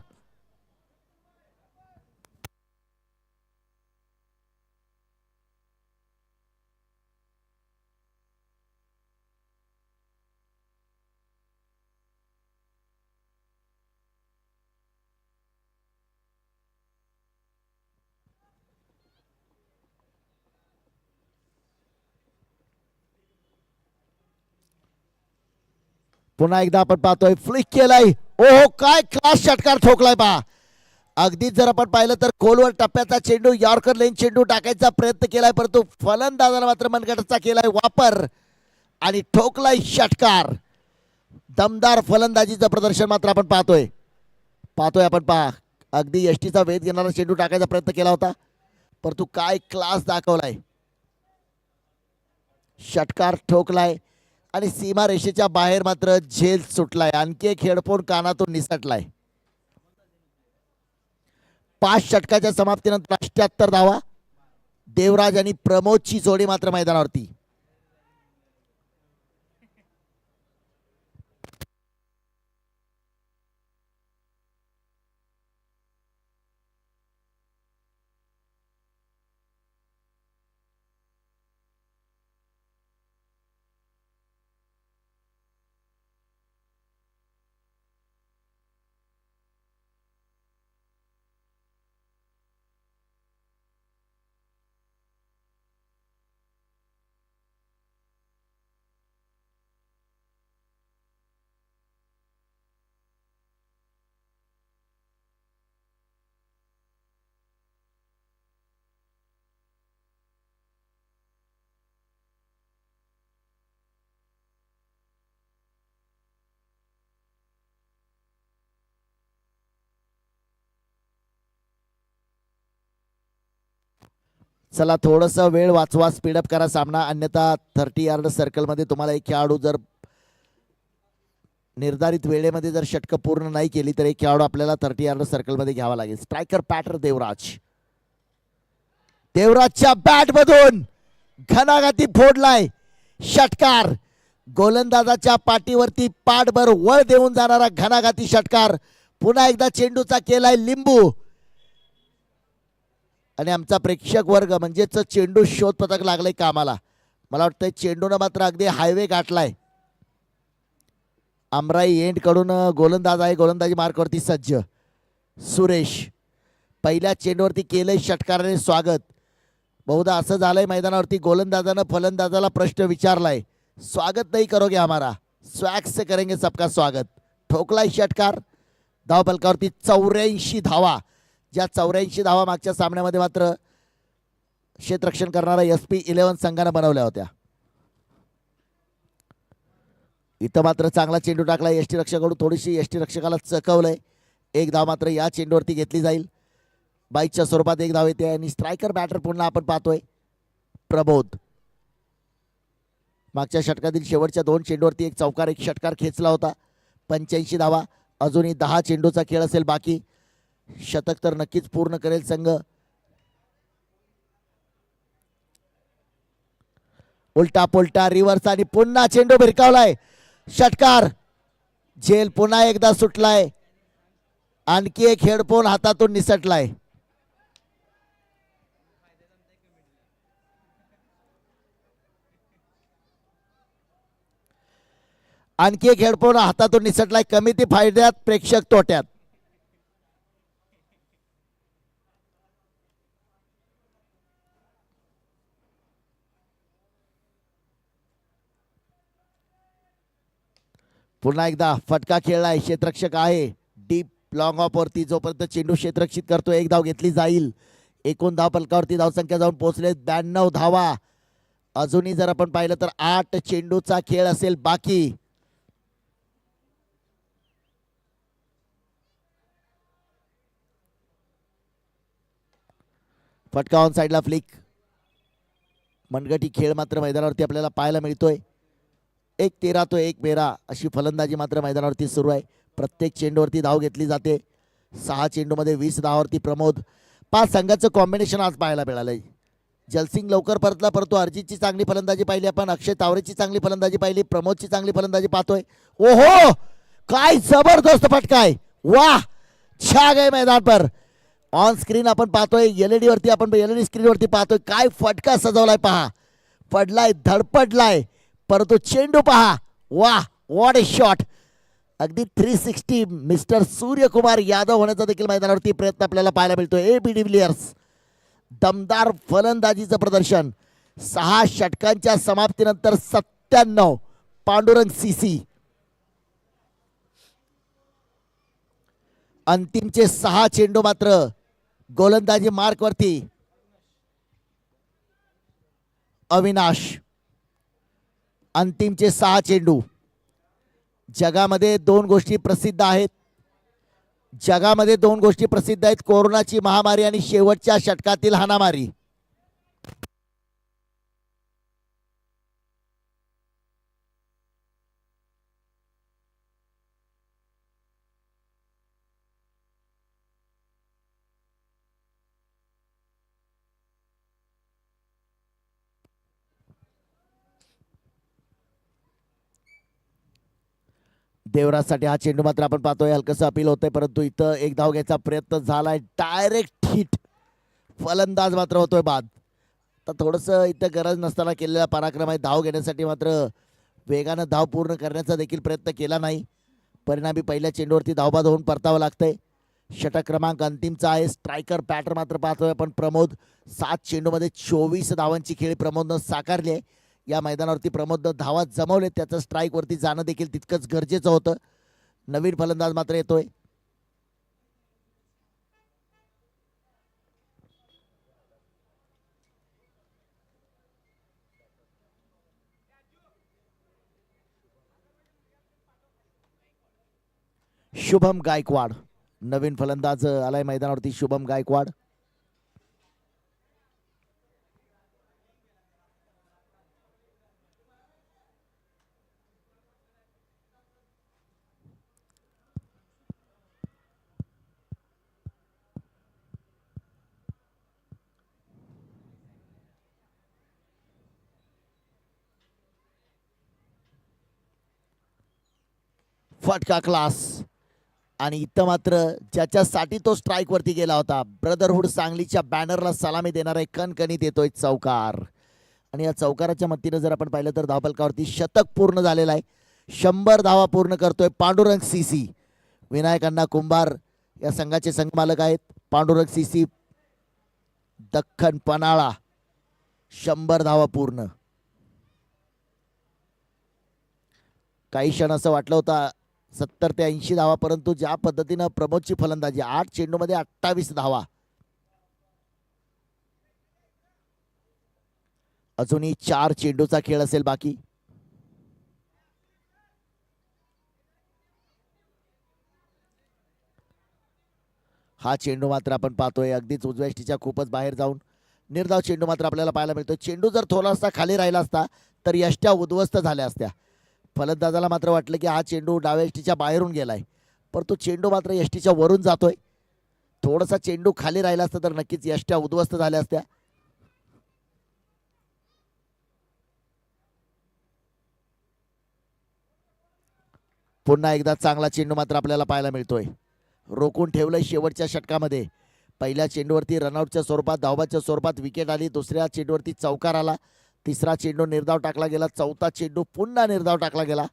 पुन्हा एकदा आपण पाहतोय फ्लिक केलाय. ओहो, काय क्लास षटकार ठोकलाय पहा. अगदीच जर आपण पाहिलं तर खोलवर टप्प्याचा चेंडू, यॉर्कर लेन चेंडू टाकायचा प्रयत्न केलाय, परंतु फलंदाजाला मात्र मनगटाचा केलाय वापर आणि ठोकलाय षटकार. दमदार फलंदाजीचं प्रदर्शन मात्र आपण पाहतोय. आपण पहा, अगदी यष्टीचा वेध घेणारा चेंडू टाकायचा प्रयत्न केला होता, परंतु काय क्लास दाखवलाय. षटकार ठोकलाय आणि सीमारेषेच्या बाहेर मात्र झेल सुटलाय. आणखी एक हेडफोन कानातून निसटलाय. 5 षटकाच्या समाप्तीनंतर 78 धावा. देवराज आणि प्रमोदची जोडी मात्र मैदानावरती. चला, थोडस वेळ वाचवा, स्पीडअप करा सामना, अन्यथा 30 यार्ड सर्कल मध्ये तुम्हाला एक खेळाडू जर निर्धारित वेळेमध्ये जर षटक पूर्ण नाही केली तर एक खेळाडू आपल्याला 30 यार्ड सर्कल मध्ये घ्यावा लागेल. स्ट्रायकर पॅटर देवराज. देवराजच्या बॅट मधून घणाघाती फोडलाय. षटकार. गोलंदाजाच्या पाठीवरती पाठभर वळ देऊन जाणारा घणाघाती षटकार. पुन्हा एकदा चेंडूचा केलाय लिंबू. आणि आमचा प्रेक्षक वर्ग म्हणजेच चेंडू शोध पथक लागलंय कामाला. मला वाटतंय चेंडूनं मात्र अगदी हायवे गाठलाय. आमराई एंड कडून गोलंदाज आहे. गोलंदाजी मार्कवरती सज्ज. सुरेश पहिल्या चेंडूवरती केलंय षटकाराने स्वागत. बहुधा असं झालंय मैदानावरती गोलंदाजानं फलंदाजाला प्रश्न विचारलाय, स्वागत नहीं करोगे हमारा, स्वॅग से करेंगे सबका स्वागत. ठोकलाय षटकार. धाव फलकावरती 84 धावा. ज्या 84 धावा मागच्या सामन्यामध्ये मात्र क्षेत्ररक्षण करणारा SP11 संघानं बनवल्या होत्या. इथं मात्र चांगला चेंडू टाकला यष्टीरक्षकाकडून. थोडीशी यष्टीरक्षकाला चकवलंय. एक धाव मात्र या चेंडूवरती घेतली जाईल. बाईकच्या स्वरूपात एक धाव येते आणि स्ट्रायकर बॅटर पुन्हा आपण पाहतोय प्रबोध. मागच्या षटकातील शेवटच्या 2 चेंडूवरती एक चौकार एक षटकार खेचला होता. 85 धावा. अजूनही 10 चेंडूचा खेळ असेल बाकी. शतक तर नक्कीच पूर्ण करेल संघ. उलटा पुलटा रिव्हर्स आणि पुन्हा चेंडू भिरकावलाय. षटकार. झेल पुन्हा एकदा सुटलाय. आणखी एक हेडफोन हातातून निसटलाय. आणखी एक हेडफोन हातातून निसटलाय. कमिटी फायद्यात प्रेक्षक तोट्यात. पुन्हा एकदा फटका खेळलाय. क्षेत्ररक्षक आहे डीप लॉंग ऑफ वरती. जोपर्यंत चेंडू क्षेत्ररक्षित करतोय एक धाव घेतली जाईल. एकूण धाव फलकावरती धावसंख्या जाऊन पोहोचले 92 धावा. अजूनही जर आपण पाहिलं तर 8 चेंडूचा खेळ असेल बाकी. फटका ऑन साइडला फ्लिक. मनगटी खेळ मात्र मैदानावरती आपल्याला पाहायला मिळतोय. 1-13 तो 1-13 अशी फलंदाजी मात्र मैदानावरती सुरू आहे. प्रत्येक चेंडूवरती धाव घेतली जाते. 6 चेंडूमध्ये 20 धावावरती प्रमोद. 5 संघाचं कॉम्बिनेशन आज पाहायला मिळालंय. जलसिंग लवकर परतला, परंतु अर्जितची चांगली फलंदाजी पाहिली आपण. अक्षय तावरेची चांगली फलंदाजी पाहिली. प्रमोदची चांगली फलंदाजी पाहतोय. ओहो काय जबरदस्त फटका आहे. वाह छा गए मैदान पर. ऑन स्क्रीन आपण पाहतोय. एलईडी वरती आपण एलईडी स्क्रीन वरती पाहतोय. काय फटका सजवलाय पहा. पडलाय धडपडलाय परंतु चेंडू पहा. वाह व्हॉट ए शॉट. अगदी 360 मिस्टर सूर्यकुमार यादव होण्याचा देखील मैदानावरती प्रयत्न आपल्याला पाहायला मिळतोय. AB डिव्हिलियर्स दमदार फलंदाजीचं प्रदर्शन. 6 षटकांच्या समाप्तीनंतर 97. पांडुरंग CC अंतिमचे 6 चेंडू मात्र गोलंदाजी मार्कवरती अविनाश. अंतिमचे 6 चेंडू. जगामध्ये 2 गोष्टी प्रसिद्ध आहेत. जगामध्ये 2 गोष्टी प्रसिद्ध आहेत. कोरोनाची महामारी आणि शेवटच्या षटकातील हाणामारी. देवराजसाठी हा चेंडू मात्र आपण पाहतोय हलकसं अपील होतंय, परंतु इथं एक धाव घ्यायचा प्रयत्न झालाय. Direct hit. फलंदाज मात्र होतोय बाद. तर थोडंसं इथं गरज नसताना केलेला पराक्रम आहे. धाव घेण्यासाठी मात्र वेगानं धाव पूर्ण करण्याचा देखील प्रयत्न केला नाही. परिणामी पहिल्या चेंडूवरती धावबाद होऊन परतावं लागतंय. षटक क्रमांक अंतिमचा आहे. स्ट्रायकर बॅटर मात्र पाहतोय आपण प्रमोद. 7 चेंडूमध्ये 24 धावांची खेळी प्रमोदनं साकारली आहे. या मैदानावरती प्रमोदनं धावा जमवले. त्याचं स्ट्राईकवरती जाणं देखील तितकंच गरजेचं होतं. नवीन फलंदाज मात्र येतोय. शुभम गायकवाड नवीन फलंदाज आलाय मैदानावरती. शुभम गायकवाड. फटका क्लास. आणि इथं मात्र ज्याच्यासाठी तो स्ट्राईक वरती गेला होता, ब्रदरहुड सांगलीच्या बॅनरला सलामी देणारा एक कणकणीत येतोय चौकार. आणि या चौकाराच्या मदतीने जर आपण पाहिलं तर धावफलकावरती शतक पूर्ण झालेलं आहे. 100 धावा पूर्ण करतोय पांडुरंग सीसी. विनायक अण्णा कुंभार या संघाचे संघमालक आहेत. पांडुरंग सीसी दख्खन पनाळा 100 धावा पूर्ण. काही क्षण असं वाटलं होतं 70 ते 80 धावा, परंतु ज्या पद्धतीनं प्रमोदची फलंदाजी 8 चेंडूमध्ये 28 धावा. अजूनही 4 चेंडूचा खेळ असेल बाकी. हा चेंडू मात्र आपण पाहतोय अगदीच उजव्या यष्टीच्या खूपच बाहेर जाऊन निर्धाव चेंडू मात्र आपल्याला पाहायला मिळतोय. चेंडू जर थोडासा खाली राहिला असता तर यष्ट्या उद्ध्वस्त झाल्या असत्या. फलंदाजाला मात्र वाटलं की हा चेंडू डाव्या यष्टीच्या बाहेरून गेलाय, परंतु चेंडू मात्र यष्टीच्या वरून जातोय. थोडासा चेंडू खाली राहिला असता तर नक्कीच यष्ट्या उद्ध्वस्त झाल्या असत्या. पुन्हा एकदा चांगला चेंडू मात्र आपल्याला पाहायला मिळतोय. रोखून ठेवलंय शेवटच्या षटकामध्ये. पहिल्या चेंडूवरती रनआउटच्या स्वरूपात धावबाच्या स्वरूपात विकेट आली. दुसऱ्या चेंडूवरती चौकार आला. तिसरा चेंडू निर्धाव टाकला गेला. चौथा चेंडू पुन्हा निर्धाव टाकला गेला.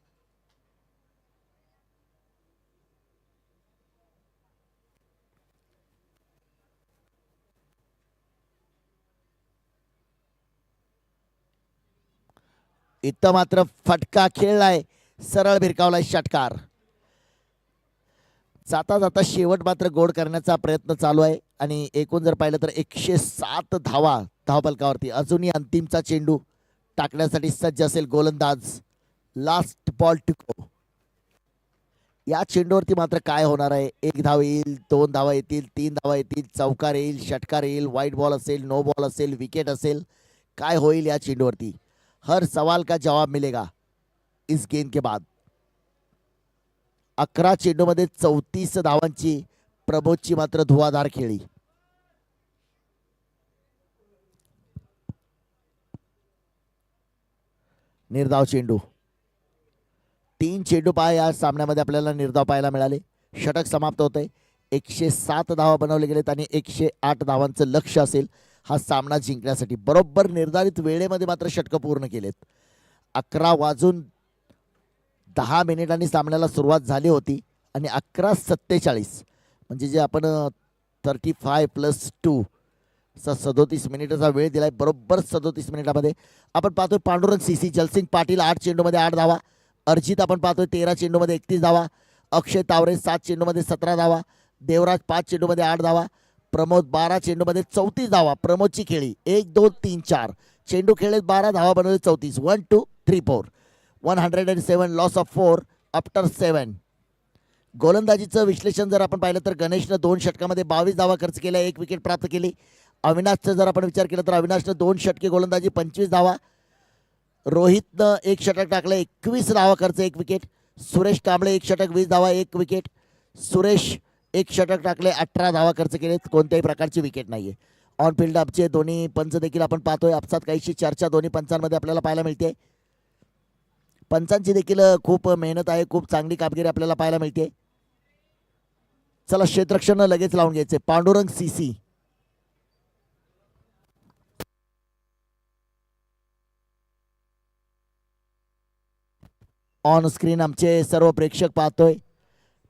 इथं मात्र फटका खेळलाय, सरळ भिरकावलाय षटकार. जाता जाता शेवट मात्र गोड करण्याचा प्रयत्न चालू आहे. आणि एकूण जर पाहिलं तर 107 धावा धावफलकावरती. अजूनही अंतिमचा चेंडू टाकण्यासाठी सज्ज असेल गोलंदाज. Last ball to go. या चेंडूवरती मात्र काय होणार आहे? 1 धाव येईल, 2 धावा येतील, 3 धावा येतील, चौकार येईल, षटकार येईल, वाईट बॉल असेल, नो बॉल असेल, विकेट असेल, काय होईल या चेंडूवरती? हर सवाल का जवाब मिलेगा इस गेंद के बाद. 11 चेंडूमध्ये 34 धावांची प्रमोदची मात्र धुवाधार खेळी. निर्धाव चेंडू. 3 चेंडू पहा या सामन्यामध्ये आपल्याला निर्धाव पाहायला मिळाले. षटक समाप्त होते. 107 धावा बनवले गेलेत आणि 108 धावांचं लक्ष असेल हा सामना जिंकण्यासाठी. बरोबर निर्धारित वेळेमध्ये मात्र षटक पूर्ण केलेत. 11:10 सामन्याला सुरुवात झाली होती आणि 11:47 म्हणजे जे आपण 35+2 37 मिनिटाचा वेळ दिलाय. बरोबर 37 मिनिटामध्ये आपण पाहतोय पांडुरंग सीसी, जलसिंग पाटील 8 चेंडूमध्ये 8 धावा. अर्जित आपण पाहतोय 13 चेंडूमध्ये 31 धावा. अक्षय तावरे 7 चेंडूमध्ये 17 धावा. देवराज 5 चेंडूमध्ये 8 धावा. प्रमोद 12 चेंडूमध्ये 34 धावा. प्रमोदची खेळी 1 2 3 4 चेंडू खेळले 12 धावा बनवले 34. 1 2 3 4 107 लॉस ऑफ 4 आफ्टर 7. गोलंदाजीचं विश्लेषण जर आपण पाहिलं तर गणेशनं 2 षटकामध्ये 22 धावा खर्च केल्या, 1 विकेट प्राप्त केली. अविनाशचं जर आपण विचार केला तर अविनाशनं 2 षटके गोलंदाजी 25 धावा. रोहितनं 1 षटक टाकलं, 21 धावा खर्च, 1 विकेट. सुरेश कांबळे 1 षटक 20 धावा, 1 विकेट. सुरेश 1 षटक टाकले, 18 धावा खर्च केले, कोणत्याही प्रकारची विकेट नाहीये. ऑन फील्ड अपचे दोन्ही पंच देखील आपण पाहतोय. आपसात काहीशी चर्चा दोन्ही पंचांमध्ये आपल्याला पाहायला मिळते. पंचांची देखील खूप मेहनत आहे, खूप चांगली कामगिरी आपल्याला पाहायला मिळते. चला क्षेत्ररक्षण लगेच लावून घ्यायचे. पांडुरंग सीसी ऑन स्क्रीन आमचे सर्व प्रेक्षक पाहतोय.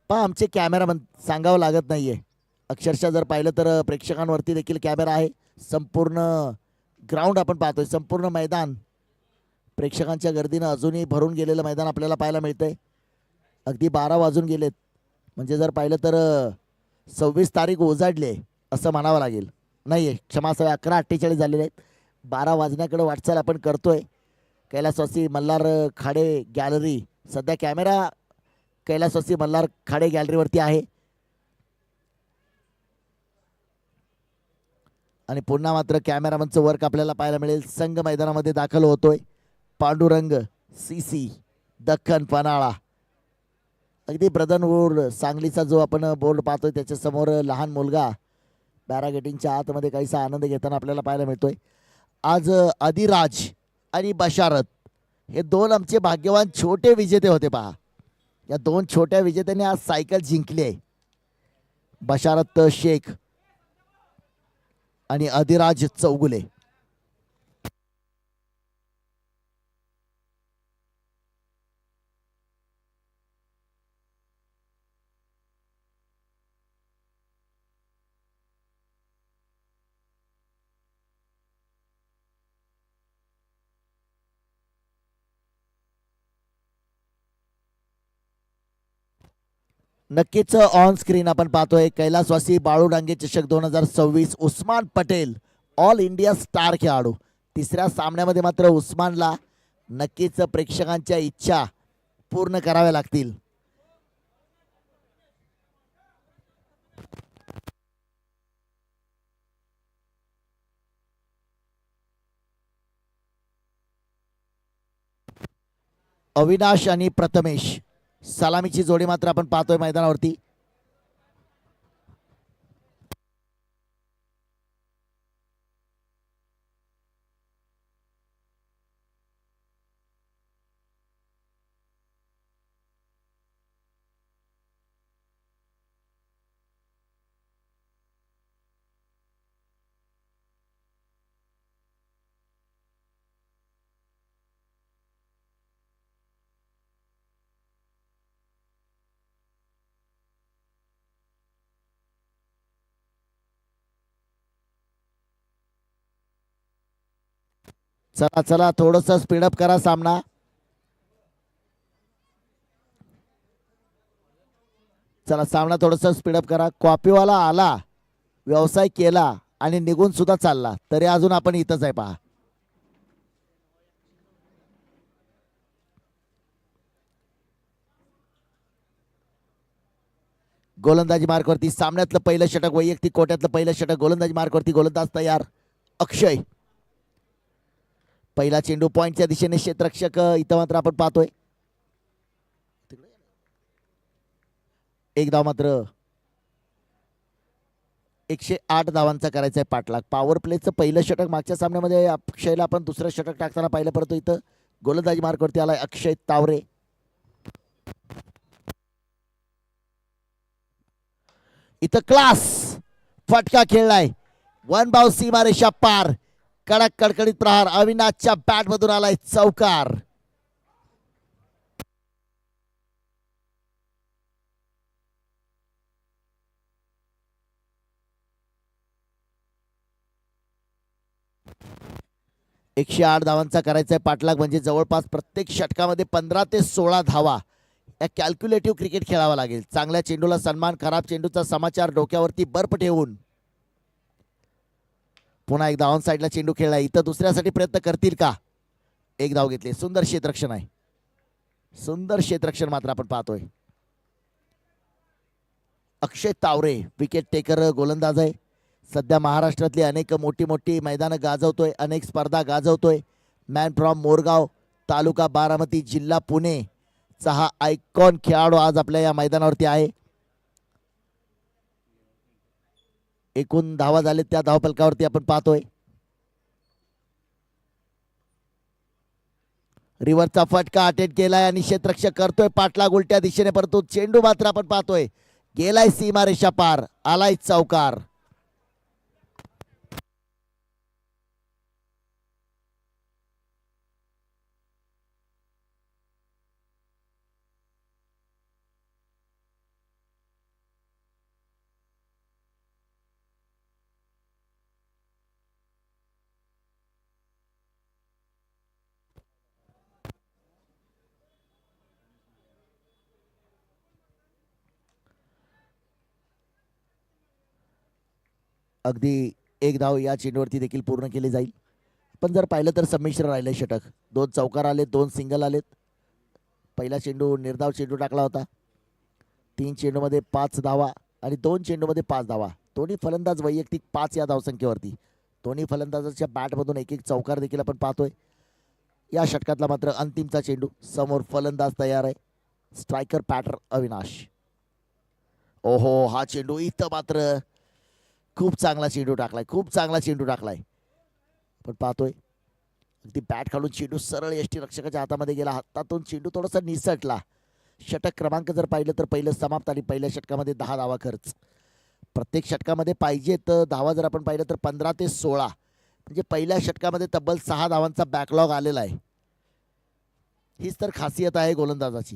पहा आमचे कॅमेरामन सांगावं लागत नाहीये. अक्षरशः जर पाहिलं तर प्रेक्षकांवरती देखील कॅमेरा आहे. संपूर्ण ग्राउंड आपण पाहतोय, संपूर्ण मैदान प्रेक्षकांच्या गर्दीनं अजूनही भरून गेलेलं मैदान आपल्याला पाहायला मिळतंय. अगदी 12 वाजून गेलेत म्हणजे जर पाहिलं तर 26 तारीख उजाडले असं म्हणावं लागेल. नाही आहे, क्षमा असावे, 11:48 झालेले आहेत. 12 वाजण्याकडे वाटचाल आपण करतोय. कैलासवासी मल्हार खाडे गॅलरी, सध्या कॅमेरा कैलासवासी मल्हार खाडे गॅलरीवरती आहे. आणि पुन्हा मात्र कॅमेरामनचं वर्क आपल्याला पाहायला मिळेल. संघ मैदानामध्ये दाखल होतोय पांडुरंग सीसी दख्खन पनाळा. अगदी ब्रदरहुड सांगलीचा जो आपण बोर्ड पाहतोय त्याच्या समोर लहान मुलगा पॅरागेटिंगच्या आतमध्ये काहीसा आनंद घेताना आपल्याला पाहायला मिळतोय. आज अधिराज आणि बशारत हे 2 आमचे भाग्यवान छोटे विजेते होते पहा. या दोन छोट्या विजेत्यांनी आज सायकल जिंकली आहे. बशारत शेख आणि अधिराज चौगुले. नक्कीच ऑन स्क्रीन आपण पाहतोय कैलासवासी बाळू डांगे चषक 2026 Usman Patel all India star खेळाडू. तिसऱ्या सामन्यामध्ये मात्र उस्मानला नक्कीच प्रेक्षकांच्या इच्छा पूर्ण कराव्या लागतील. अविनाश आणि प्रथमेश सलामीची जोडी मात्र आपण पाहतोय मैदानावरती. चला चला थोडस स्पीडअप करा सामना. चला सामना थोडस स्पीडअप करा. कॉपीवाला आला, व्यवसाय केला आणि निघून सुद्धा चालला तरी अजून आपण इथंच आहे पहा. गोलंदाजी मार्कवरती सामन्यातलं पहिलं षटक, वैयक्तिक कोट्यातलं पहिलं षटक. गोलंदाजी मार्कवरती गोलंदाज तयार. अक्षय पहिला चेंडू पॉइंटच्या दिशेने. क्षेत्ररक्षक इथं मात्र आपण पाहतोय एक धाव मात्र. 108 धावांचा करायचा आहे पाठलाग. पॉवर प्लेचं पहिलं षटक मागच्या सामन्यामध्ये अक्षयला आपण दुसरं षटक टाकताना पाहिलं, परंतु इथं गोलंदाजी मार्कवरती आलाय अक्षय तावरे. इथं क्लास फटका खेळलाय. वन बाउंड सीमारेषा पार. कडक कडकडीत प्रहार. अविनाशच्या बॅट मधून आलाय चौकार. एकशे 8 धावांचा करायचा आहे पाठलाग, म्हणजे जवळपास प्रत्येक षटकामध्ये 15 ते 16 धावा या कॅल्क्युलेटिव्ह क्रिकेट खेळावा लागेल. चांगल्या चेंडूला सन्मान, खराब चेंडूचा समाचार, डोक्यावरती बर्फ ठेवून पुन्हा एक धावन साईडला चेंडू खेळला. इथं दुसऱ्यासाठी प्रयत्न करतील का? एक धाव घेतली. सुंदर क्षेत्ररक्षण आहे. सुंदर क्षेत्ररक्षण मात्र आपण पाहतोय. अक्षय तावरे विकेट टेकर गोलंदाज आहे. सध्या महाराष्ट्रातली अनेक मोठी मोठी मैदानं गाजवतोय, अनेक स्पर्धा गाजवतोय. मॅन फ्रॉम मोरगाव, तालुका बारामती, जिल्हा पुणे चा हा आयकॉन खेळाडू आज आपल्या या मैदानावरती आहे. एकूण धावा झाले त्या धावफलकावरती आपण पाहतोय. रिव्हरचा फटका अटेंड केलाय आणि क्षेत्ररक्षक करतोय पाठलाग उलट्या दिशेने, परंतु चेंडू मात्र आपण पाहतोय गेलाय सीमारेषा पार. आलाय चौकार. अगदी एक धाव या चेंडूवरती देखील पूर्ण केली जाईल. पण जर पाहिलं तर संमिश्र राहिले षटक. 2 चौकार आलेत, 2 सिंगल आलेत. पहिला चेंडू निर्धाव चेंडू टाकला होता. 3 चेंडूमध्ये 5 धावा आणि 2 चेंडूमध्ये 5 धावा. दोन्ही फलंदाज वैयक्तिक 5 या धावसंख्येवरती. दोन्ही फलंदाजाच्या बॅटमधून एक एक चौकार देखील आपण पाहतोय. या षटकातला मात्र अंतिमचा चेंडू. समोर फलंदाज तयार आहे. Striker patter Avinash. ओहो, हा चेंडू इथं मात्र खूप चांगला चेंडू टाकलाय. खूप चांगला चेंडू टाकलाय. पण पाहतोय अगदी बॅट खालून चेंडू सरळ यष्टी रक्षकाच्या हातामध्ये गेला. हातातून चेंडू थोडासा निसटला. षटक क्रमांक जर पाहिलं तर पहिलं समाप्त आणि पहिल्या षटकामध्ये 10 धावा खर्च. प्रत्येक षटकामध्ये पाहिजे तर धावा जर आपण पाहिलं तर 15 ते 16, म्हणजे पहिल्या षटकामध्ये तब्बल 6 धावांचा बॅकलॉग आलेला आहे. हीच तर खासियत आहे गोलंदाजाची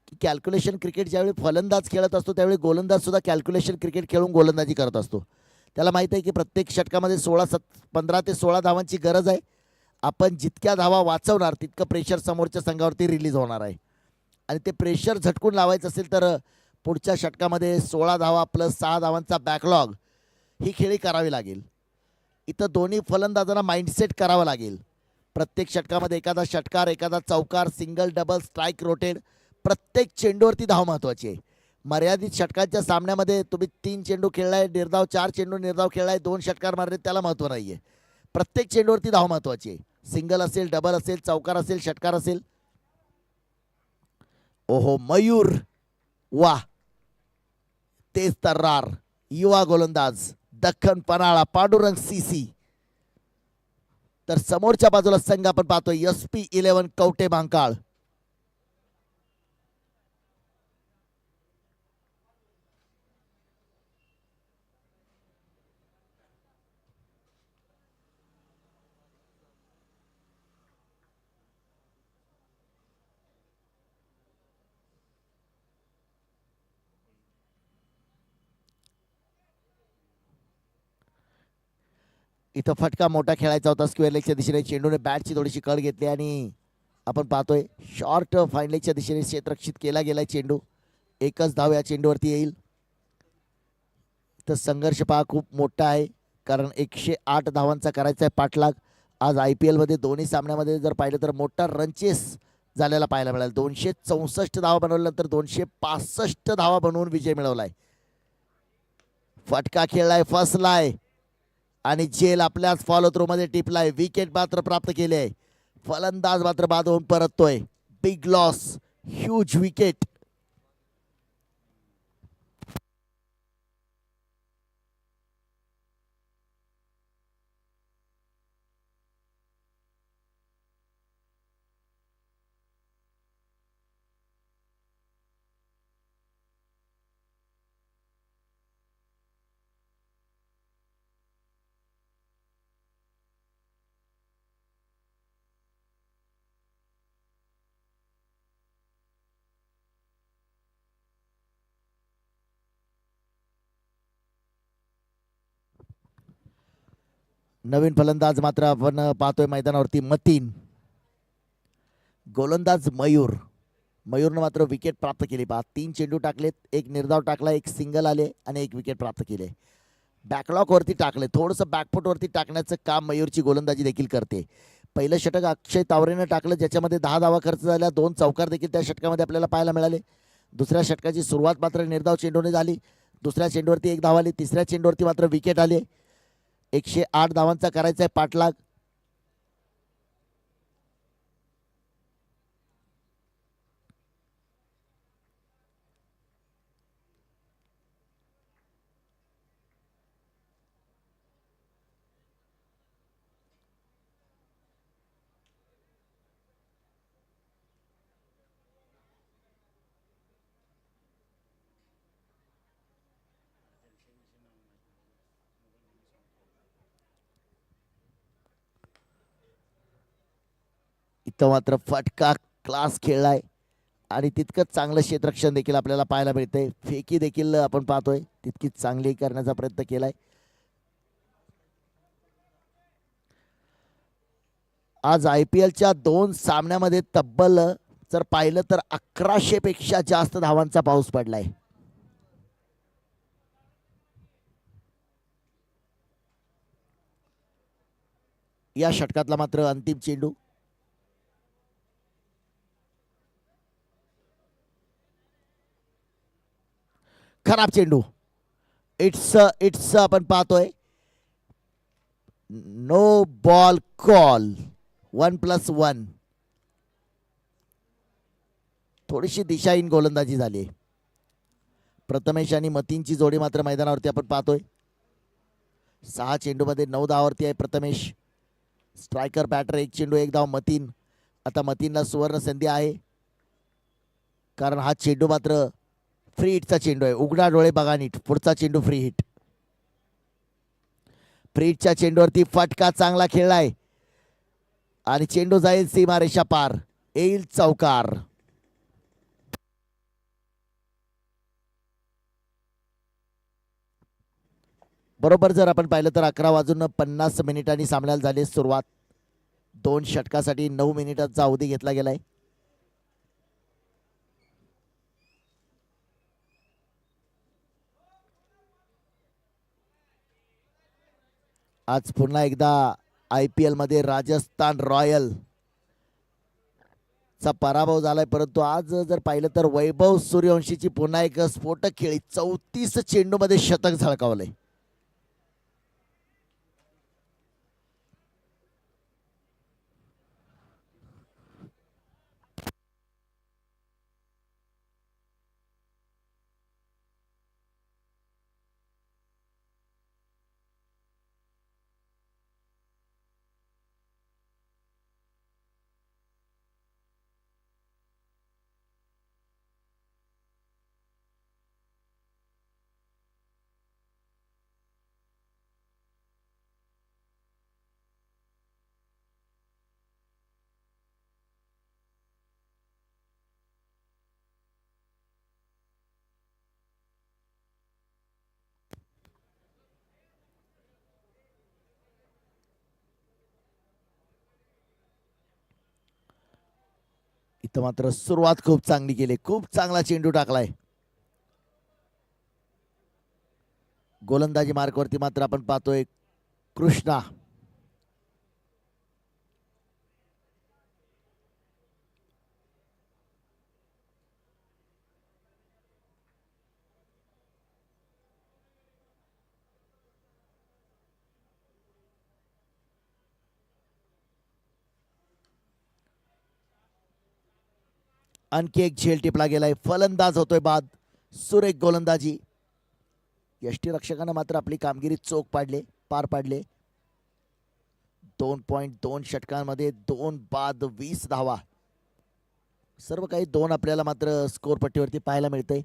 की कॅल्क्युलेशन क्रिकेट ज्यावेळी फलंदाज खेळत असतो त्यावेळी गोलंदाज सुद्धा कॅल्क्युलेशन क्रिकेट खेळून गोलंदाजी करत असतो. त्याला माहीत आहे की प्रत्येक षटकामध्ये 15 ते 16 धावांची गरज आहे. आपण जितक्या धावा वाचवणार तितकं प्रेशर समोरच्या संघावरती रिलीज होणार आहे आणि ते प्रेशर झटकून लावायचं असेल तर पुढच्या षटकामध्ये 16 धावा प्लस 6 धावांचा बॅकलॉग ही खेळी करावी लागेल. इथं दोन्ही फलंदाजांना माइंडसेट करावं लागेल. प्रत्येक षटकामध्ये एखादा षटकार, एखादा चौकार, सिंगल, डबल, स्ट्राईक, रोटेड, प्रत्येक चेंडूवरती धाव महत्त्वाची आहे. मर्यादित षटकांच्या सामन्यामध्ये तुम्ही 3 चेंडू खेळलाय निर्धाव, 4 चेंडू निर्धाव खेळलाय, 2 षटकार मारले, त्याला महत्त्व नाही आहे. प्रत्येक चेंडूवरती धाव महत्त्वाची आहे. सिंगल असेल, डबल असेल, चौकार असेल, षटकार असेल. ओहो मयूर, वा तेज तर्रार युवा गोलंदाज दख्खन पन्हाळा पांडुरंग सीसी. तर समोरच्या बाजूला संघ आपण पाहतोय SP11 कवटे महाकाळ. इथं फटका मोठा खेळायचा होता स्क्वेअर लेगच्या दिशेने. चेंडूने बॅटची थोडीशी कळ घेतली आणि आपण पाहतोय शॉर्ट फाईन लेगच्या दिशेने क्षेत्ररक्षित केला गेलाय चेंडू. एकच धाव या चेंडूवरती येईल. तर संघर्ष पहा खूप मोठा आहे कारण 108 धावांचा करायचा आहे पाठलाग. आज IPL मध्ये दोन्ही सामन्यामध्ये जर पाहिलं तर मोठा रनचेस झालेला पाहायला मिळाला. 264 धावा बनवल्यानंतर 265 धावा बनवून विजय मिळवलाय. फटका खेळलाय, फसलाय आणि जेल आपल्याच फॉलो थ्रू मध्ये टिपलाय. विकेट मात्र प्राप्त केले आहे. फलंदाज मात्र बाद होऊन परततोय. Big loss, huge wicket. नवीन फलंदाज मात्र आपण पाहतोय मैदानावरती मतीन. गोलंदाज मयूर. मयूरनं मात्र विकेट प्राप्त केली. 3 चेंडू टाकलेत, एक निर्धाव टाकला, एक सिंगल आले आणि एक विकेट प्राप्त केले. बॅकलॉक वरती टाकले, थोडंसं बॅकफुट वरती टाकण्याचं काम मयूरची गोलंदाजी देखील करते. पहिलं षटक अक्षय तावरेनं टाकलं ज्याच्यामध्ये 10 धावा खर्च झाल्या, 2 चौकार देखील त्या षटकामध्ये आपल्याला पाहायला मिळाले. दुसऱ्या षटकाची सुरुवात मात्र निर्धाव चेंडूने झाली. दुसऱ्या चेंडूवरती 1 धाव आली. तिसऱ्या चेंडूवरती मात्र विकेट आले. 108 धावांचा करायचा आहे पाठलाग. इथं मात्र फटका क्लास खेळलाय आणि तितकंच चांगलं क्षेत्ररक्षण देखील आपल्याला पाहायला मिळतंय. फेकी देखील आपण पाहतोय तितकीच चांगली करण्याचा प्रयत्न केलाय. आज IPLच्या 2 सामन्यामध्ये तब्बल जर पाहिलं तर 1100 पेक्षा जास्त धावांचा पाऊस पडलाय. या षटकातला मात्र अंतिम चेंडू. खराब चेंडू. इट्स आपण पाहतोय नो बॉल कॉल. 1+1. थोडीशी दिशाहीन गोलंदाजी झाली. प्रथमेश आणि मतीनची जोडी मात्र मैदानावरती आपण पाहतोय. 6 चेंडूमध्ये 9 धावावरती आहे प्रथमेश. स्ट्रायकर बॅटर 1 चेंडू 1 धाव मतीन. आता मतीनला सुवर्ण संधी आहे. कारण हा चेंडू मात्र फ्री हिटचा चेंडू आहे. उघडा डोळे बघा नीट. पुढचा चेंडू फ्री हिट. फ्री हिटच्या चेंडूवरती फटका चांगला खेळलाय आणि चेंडू जाईल सीमारेषा पार. येईल चौकार. बरोबर जर आपण पाहिलं तर 11:50 सामन्याला झाली सुरुवात. 2 षटकासाठी 9 मिनिटांचा अवधी घेतला गेलाय. आज पुन्हा एकदा IPL मध्ये राजस्थान रॉयल चा पराभव झालाय, परंतु आज जर पाहिलं तर वैभव सूर्यवंशीची पुन्हा एक स्फोटक खेळी. 34 चेंडूमध्ये शतक झळकावलंय. इथं मात्र सुरुवात खूप चांगली केली. खूप चांगला चेंडू टाकलाय. गोलंदाजी मार्कवरती मात्र आपण पाहतोय कृष्णा. आणखी एक झेल टिपला गेलाय. फलंदाज होतोय बाद. सुरेख गोलंदाजी. यष्टीरक्षकानं मात्र आपली कामगिरी चोख पार पाडले. 2.2 षटकांमध्ये 2 बाद 20 धावा. सर्व काही 2 आपल्याला मात्र स्कोर पट्टीवरती पाहायला मिळते.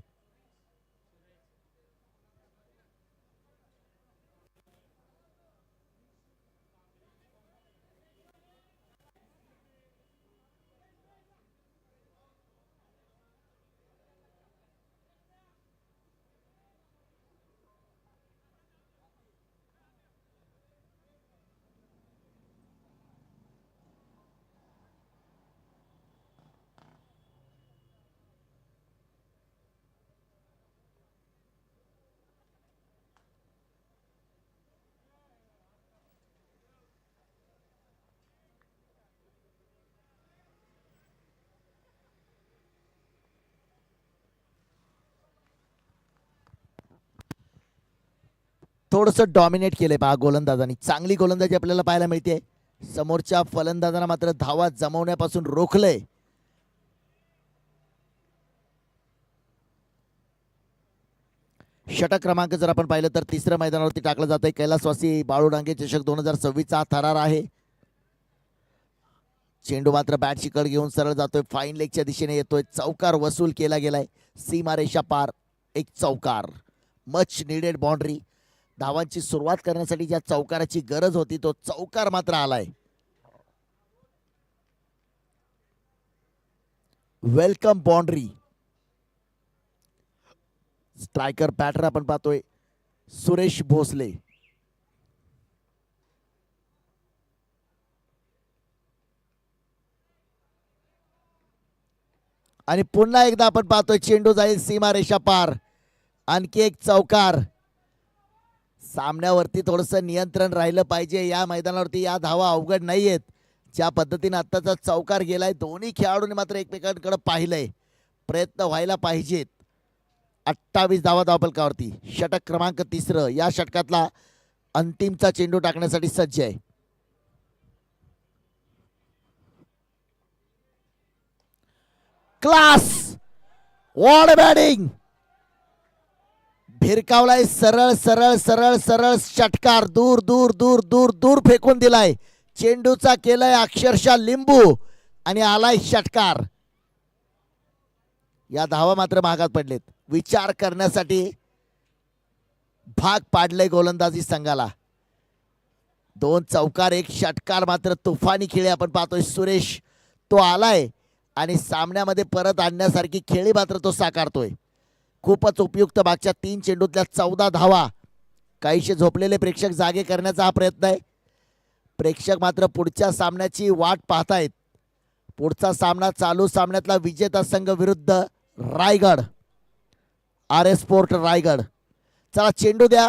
थोडस डॉमिनेट केलंय पहा गोलंदाजांनी. चांगली गोलंदाजी आपल्याला पाहायला मिळते. समोरच्या फलंदाजांना मात्र धावा जमवण्यापासून रोखलंय. षटक क्रमांक जर आपण पाहिलं तर तिसऱ्या मैदानावरती टाकलं जात आहे. कैलासवासी बाळू डांगे चषक 2026 चा थरार आहे. चेंडू मात्र बॅटची कड घेऊन सरळ जातोय. फाईन लेगच्या दिशेने येतोय. चौकार वसूल केला गेलाय. सीमारेषा पार. एक चौकार. Much needed boundary. धावांची सुरुवात करण्यासाठी ज्या चौकाराची गरज होती तो चौकार मात्र आलाय. Welcome boundary. स्ट्रायकर बॅटर आपण पाहतोय सुरेश भोसले. आणि पुन्हा एकदा आपण पाहतोय चेंडू जाईल सीमारेषा पार. आणखी एक चौकार. सामन्यावरती थोडस नियंत्रण राहिलं पाहिजे. या मैदानावरती या धावा अवघड नाहीयेत. ज्या पद्धतीने आत्ताचा चौकार गेलाय दोन्ही खेळाडूंनी मात्र एकमेकांकडे पाहिलंय. प्रयत्न व्हायला पाहिजेत. 28 धावा धावफलकावरती. षटक क्रमांक 3. या षटकातला अंतिमचा चेंडू टाकण्यासाठी सज्ज आहे. क्लास. What batting. भिरकावलाय. सरळ सरळ सरळ सरळ षटकार. दूर दूर दूर दूर दूर फेकून दिलाय. चेंडूचा केलाय अक्षरशः लिंबू आणि आलाय षटकार. या धावा मात्र महागात पडलेत. विचार करण्यासाठी भाग पाडले गोलंदाजी संघाला. 2 चौकार 1 षटकार मात्र तुफानी खेळी आपण पाहतोय. सुरेश तो आलाय आणि सामन्यामध्ये परत आणण्यासारखी खेळी मात्र तो साकारतोय. खूपच उपयुक्त. मागच्या 3 चेंडूतल्या 14 धावा. काहीशे झोपलेले प्रेक्षक जागे करण्याचा हा प्रयत्न आहे. प्रेक्षक मात्र पुढच्या सामन्याची वाट पाहतायत. पुढचा सामना चालू सामन्यातला विजेता संघ विरुद्ध रायगड, RS स्पोर्ट रायगड. चला चेंडू द्या.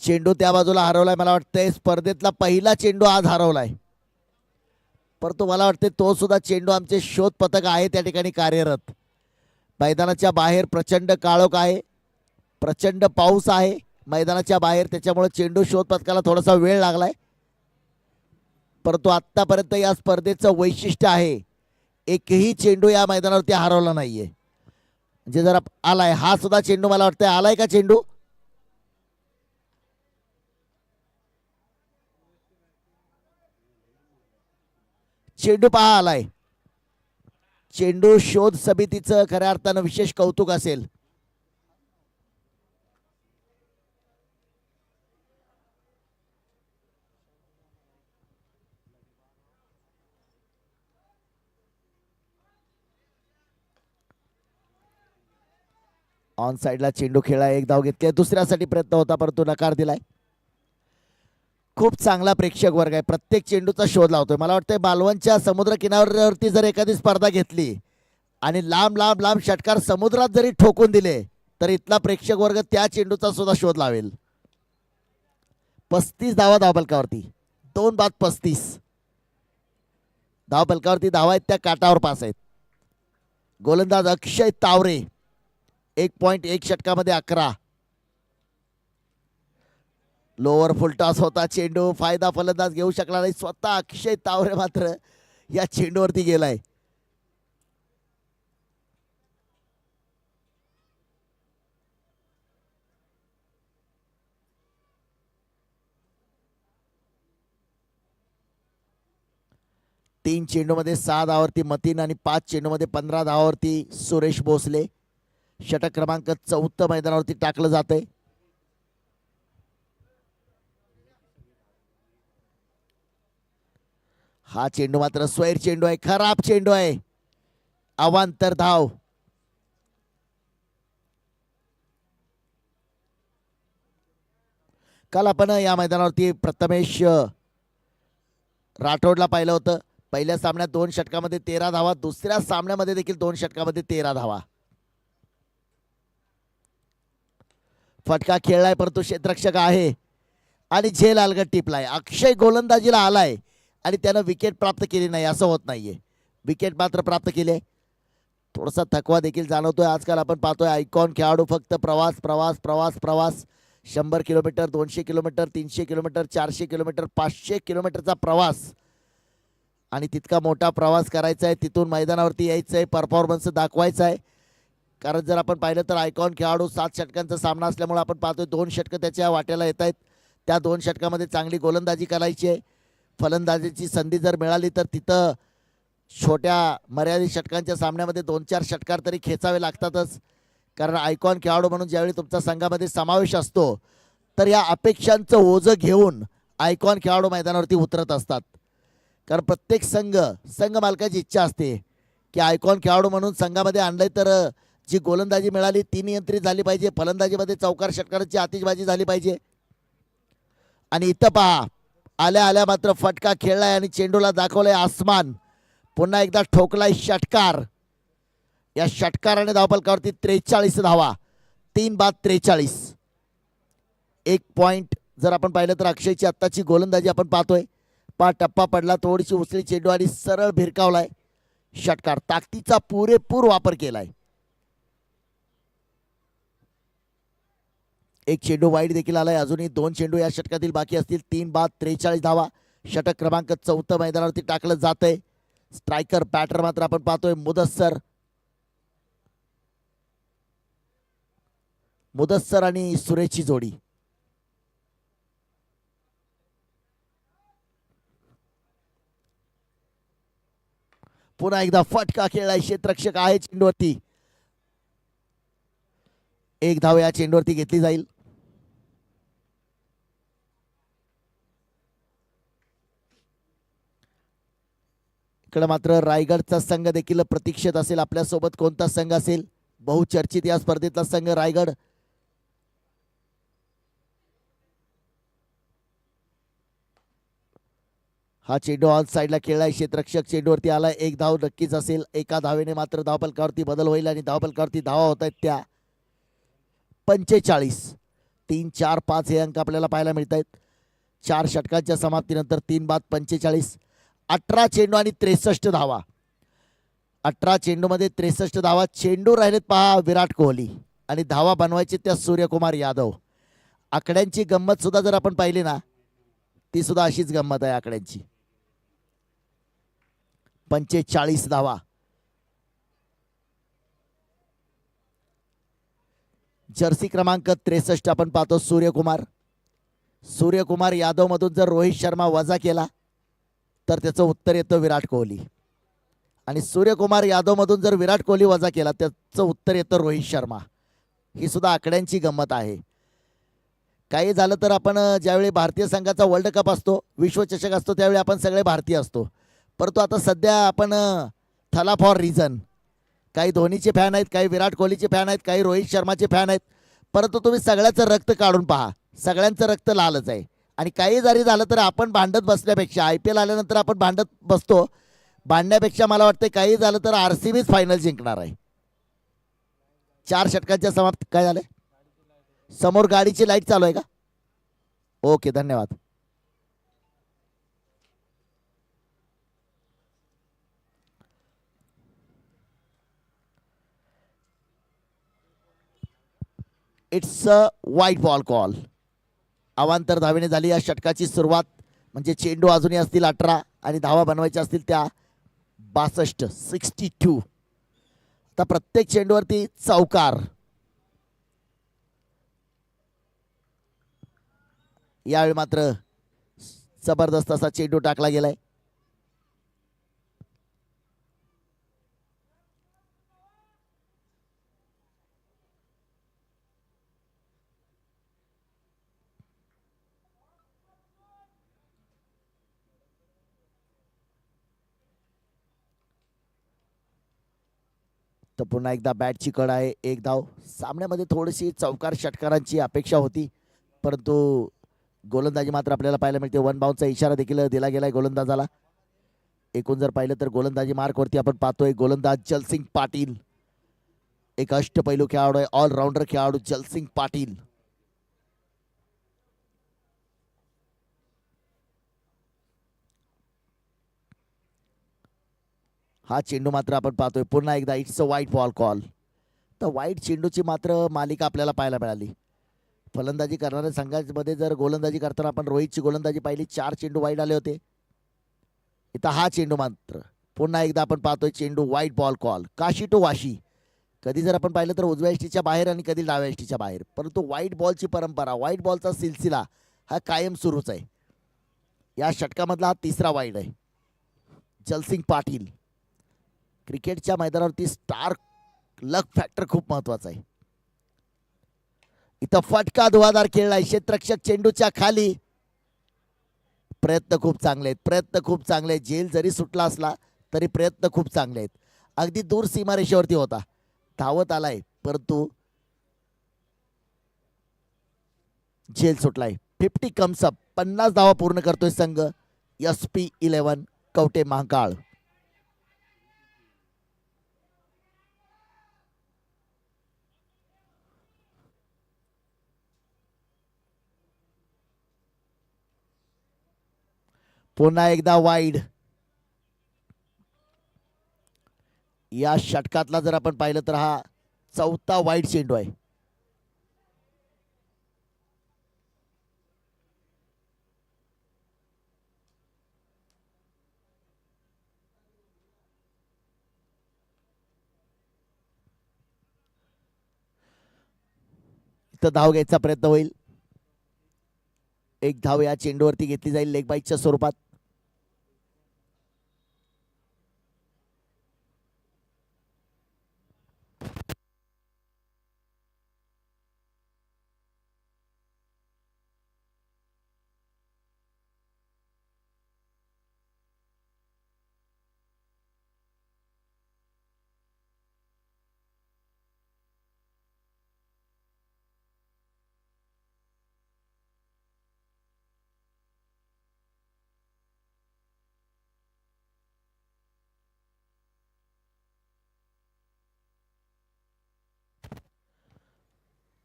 चेंडू त्या बाजूला हरवलाय. मला वाटतंय स्पर्धेतला पहिला चेंडू आज हरवलाय, परंतु मला वाटते तो सुद्धा चेंडू आमचे शोध पथक आहे त्या ठिकाणी कार्यरत. मैदानाच्या बाहेर प्रचंड काळोख आहे, प्रचंड पाऊस आहे मैदानाच्या बाहेर, त्याच्यामुळे चेंडू शोध पथकाला थोडासा वेळ लागलाय. परंतु आतापर्यंत या स्पर्धेचं वैशिष्ट्य आहे एकही चेंडू या मैदानावरती हरवला नाहीये. म्हणजे जर आलाय हा सुद्धा चेंडू, मला वाटतंय आलाय का चेंडू. चेंडू पहा आलाय. चेंडू शोध समितीचं खऱ्या अर्थानं विशेष कौतुक असेल. ऑन साइडला चेंडू खेळा. 1 धाव घेतली. दुसऱ्यासाठी प्रयत्न होता परंतु नकार दिलाय. खूप चांगला प्रेक्षक वर्ग आहे. प्रत्येक चेंडूचा शोध लावतोय. मला वाटतंय मालवणच्या समुद्र किनाऱ्यावरती जर एखादी स्पर्धा घेतली आणि लांब लांब लांब षटकार समुद्रात जरी ठोकून दिले तर इथला प्रेक्षक वर्ग त्या चेंडूचा सुद्धा शोध लावेल. 35 धावा धावफलकावरती. 2 बाद 35 धावफलकावरती धावा आहेत त्या काटावर पास आहेत. गोलंदाज अक्षय तावरे 1.1 षटकामध्ये 11. लोअर फुलटॉस होता चेंडू. फायदा फलंदाज घेऊ शकला नाही. स्वतः अक्षय तावरे मात्र या चेंडूवरती गेलाय. तीन चेंडूमध्ये 6 धावावरती मतीन आणि 5 चेंडूमध्ये 15 धावावरती सुरेश भोसले. षटक क्रमांक 4 मैदानावरती टाकलं जातंय. हा चेंडू मात्र स्वैर चेंडू आहे, खराब चेंडू आहे. अवांतर धाव. काल आपण या मैदानावरती प्रथमेश राठोडला पाहिलं होतं. पहिल्या सामन्यात 2 षटकामध्ये 13 धावा, दुसऱ्या सामन्यामध्ये देखील 2 षटकामध्ये 13 धावा. फटका खेळलाय परंतु क्षेत्ररक्षक आहे आणि झेल अलगट टिपलाय. अक्षय गोलंदाजीला आलाय आणि त्यानं विकेट प्राप्त केली नाही, असं होत नाहीये. विकेट मात्र प्राप्त केले. थोडासा थकवा देखील जाणवतोय. आजकाल आपण पाहतोय आयकॉन खेळाडू फक्त प्रवास प्रवास प्रवास प्रवास. 100 किलोमीटर, 200 किलोमीटर, 300 किलोमीटर, 400 किलोमीटर, 500 किलोमीटरचा प्रवास आणि तितका मोठा प्रवास करायचा आहे. तिथून मैदानावरती यायचं आहे, परफॉर्मन्स दाखवायचा आहे. कारण जर आपण पाहिलं तर आयकॉन खेळाडू 7 षटकांचा सामना असल्यामुळे आपण पाहतोय 2 षटकं त्याच्या वाट्याला येत आहेत. त्या 2 षटकामध्ये चांगली गोलंदाजी करायची आहे. फलंदाजीची संधी जर मिळाली तर तिथं छोट्या मर्यादित षटकांच्या सामन्यामध्ये 2-4 षटकार तरी खेचावे लागतातच. कारण आयकॉन खेळाडू म्हणून ज्यावेळी तुमचा संघामध्ये समावेश असतो तर या अपेक्षांचं ओझं घेऊन आयकॉन खेळाडू मैदानावरती उतरत असतात. कारण प्रत्येक संघ मालकाची इच्छा असते की आयकॉन खेळाडू म्हणून संघामध्ये आणलंय तर जी गोलंदाजी मिळाली ती नियंत्रित झाली पाहिजे. फलंदाजीमध्ये चौकार षटकाराची आतिषबाजी झाली पाहिजे. आणि इथं पहा, आल्या आल्या मात्र फटका खेळलाय आणि चेंडूला दाखवलाय आसमान. पुन्हा एकदा ठोकलाय षटकार. या षटकाराने धावफलकावरती 43 धावा. 3 बाद 43. 1 पॉइंट जर आपण पाहिलं तर अक्षयची आत्ताची गोलंदाजी आपण पाहतोय. टप्पा पडला, थोडीशी उचली चेंडू आणि सरळ भिरकावलाय षटकार. ताकदीचा पुरेपूर वापर केलाय. एक चेंडू वाईट देखील आलाय. अजूनही 2 चेंडू या षटकातील बाकी असतील. 3 बाद 43 धावा. षटक क्रमांक 4 मैदानावरती टाकलं जातंय. स्ट्रायकर बॅटर मात्र आपण पाहतोय मुदस्सर आणि सुरेशची जोडी. पुन्हा एकदा फटका खेळलाय क्षेत्ररक्षक आहे चेंडूवरती. एक धाव या चेंडूवरती घेतली जाईल. इकडे मात्र रायगडचा संघ देखील प्रतीक्षेत असेल. आपल्या सोबत कोणता संघ असेल? बहुचर्चित या स्पर्धेतला संघ रायगड. हा चेंडू ऑन साइडला खेळलाय क्षेत्ररक्षक चेंडूवरती आलाय. एक धाव नक्कीच असेल. एका धावेने मात्र धावफलकावरती बदल होईल आणि धावफलकावरती धावा होत आहेत त्या 45. 3, 4, 5 हे अंक आपल्याला पाहायला मिळत आहेत. 4 षटकांच्या समाप्तीनंतर 3 बाद 45. 18 चेंडू आणि 63 धावा. 18 चेंडूमध्ये 63 धावा. चेंडू राहिलेत पहा विराट कोहली आणि धावा बनवायचे त्या सूर्यकुमार यादव. आकड्यांची गंमत सुद्धा जर आपण पाहिली ना, ती सुद्धा अशीच गंमत आहे आकड्यांची. 45 धावा. जर्सी क्रमांक 63 आपण पाहतो सूर्यकुमार यादव मधून जर रोहित शर्मा वजा केला तर त्याचं उत्तर येतं विराट कोहली. आणि सूर्यकुमार यादव मधून जर विराट कोहली वजा केला त्याचं उत्तर येतं रोहित शर्मा. ही सुद्धा आकड्यांची गंमत आहे. काही झालं तर आपण ज्यावेळी भारतीय संघाचा वर्ल्ड कप असतो, विश्वचषक असतो, त्यावेळी आपण सगळे भारतीय असतो. परंतु आता सध्या आपण थला फॉर रिझन. काही धोनीचे फॅन आहेत, काही विराट कोहलीचे फॅन आहेत, काही रोहित शर्माचे फॅन आहेत. परंतु तुम्ही सगळ्याचं रक्त काढून पहा, सगळ्यांचं रक्त लालच आहे. आणि काही जरी झालं तर आपण भांडत बसल्यापेक्षा, IPL आल्यानंतर आपण भांडत बसतो, भांडण्यापेक्षा मला वाटतं काही झालं तर RCBच फायनल जिंकणार आहे. 4 षटकांच्या समाप्त. काय झालं? समोर गाडीची लाईट चालू आहे का? ओके, धन्यवाद. इट्स अ वाईट बॉल कॉल. अवांतर धावेने झाली या षटकाची सुरुवात. म्हणजे चेंडू अजूनही असतील 18 आणि धावा बनवायच्या असतील त्या 62. आता प्रत्येक चेंडूवरती चौकार. यावेळी मात्र जबरदस्त असा चेंडू टाकला गेलाय. तर पुन्हा एकदा बॅटची कड आहे. एक धाव. सामन्यामध्ये थोडीशी चौकार षटकारांची अपेक्षा होती, परंतु गोलंदाजी मात्र आपल्याला पाहायला मिळते. 1 बाउन्सचा इशारा देखील दिला गेलाय गोलंदाजाला. एकूण जर पाहिलं तर गोलंदाजी मार्कवरती आपण पाहतोय गोलंदाज जलसिंग पाटील. एक अष्टपैलू खेळाडू आहे, ऑलराऊंडर खेळाडू जलसिंग पाटील. हा चेंडू मात्र आपण पाहतोय पुन्हा एकदा इट्स अ वाईट बॉल कॉल. तर वाईट चेंडूची मात्र मालिका आपल्याला पाहायला मिळाली. फलंदाजी करणाऱ्या संघामध्ये जर गोलंदाजी करताना आपण रोहितची गोलंदाजी पाहिली, 4 चेंडू वाईट आले होते. इथं हा चेंडू मात्र पुन्हा एकदा आपण पाहतोय चेंडू वाईट ball call. Kashi to Vashi. कधी जर आपण पाहिलं तर उजव्या एष्टीच्या बाहेर आणि कधी डाव्या एष्टीच्या बाहेर, परंतु वाईट बॉलची परंपरा, वाईट बॉलचा सिलसिला हा कायम सुरूच आहे. या षटकामधला हा 3रा वाईड आहे. जलसिंग पाटील. क्रिकेटच्या मैदानावरती स्टार लक फॅक्टर खूप महत्वाचा आहे. इथं फटका धुवाधार खेळलाय क्षेत्ररक्षक चेंडूच्या खाली. प्रयत्न खूप चांगले आहेत. झेल जरी सुटला असला तरी प्रयत्न खूप चांगले आहेत. अगदी दूर सीमारेषेवरती होता, धावत आलाय, परंतु झेल सुटलाय. 50 कम्स अप. 50 धावा पूर्ण करतोय संघ SP11 कवटे महाकाळ. पुन्हा एकदा वाईड. या षटकातला जर आपण पाहिलं तर हा 4था वाईड चेंडू आहे. इथं धाव घ्यायचा प्रयत्न होईल. एक धाव या चेंडूवरती घेतली जाईल लेग बाईटच्या स्वरूपात.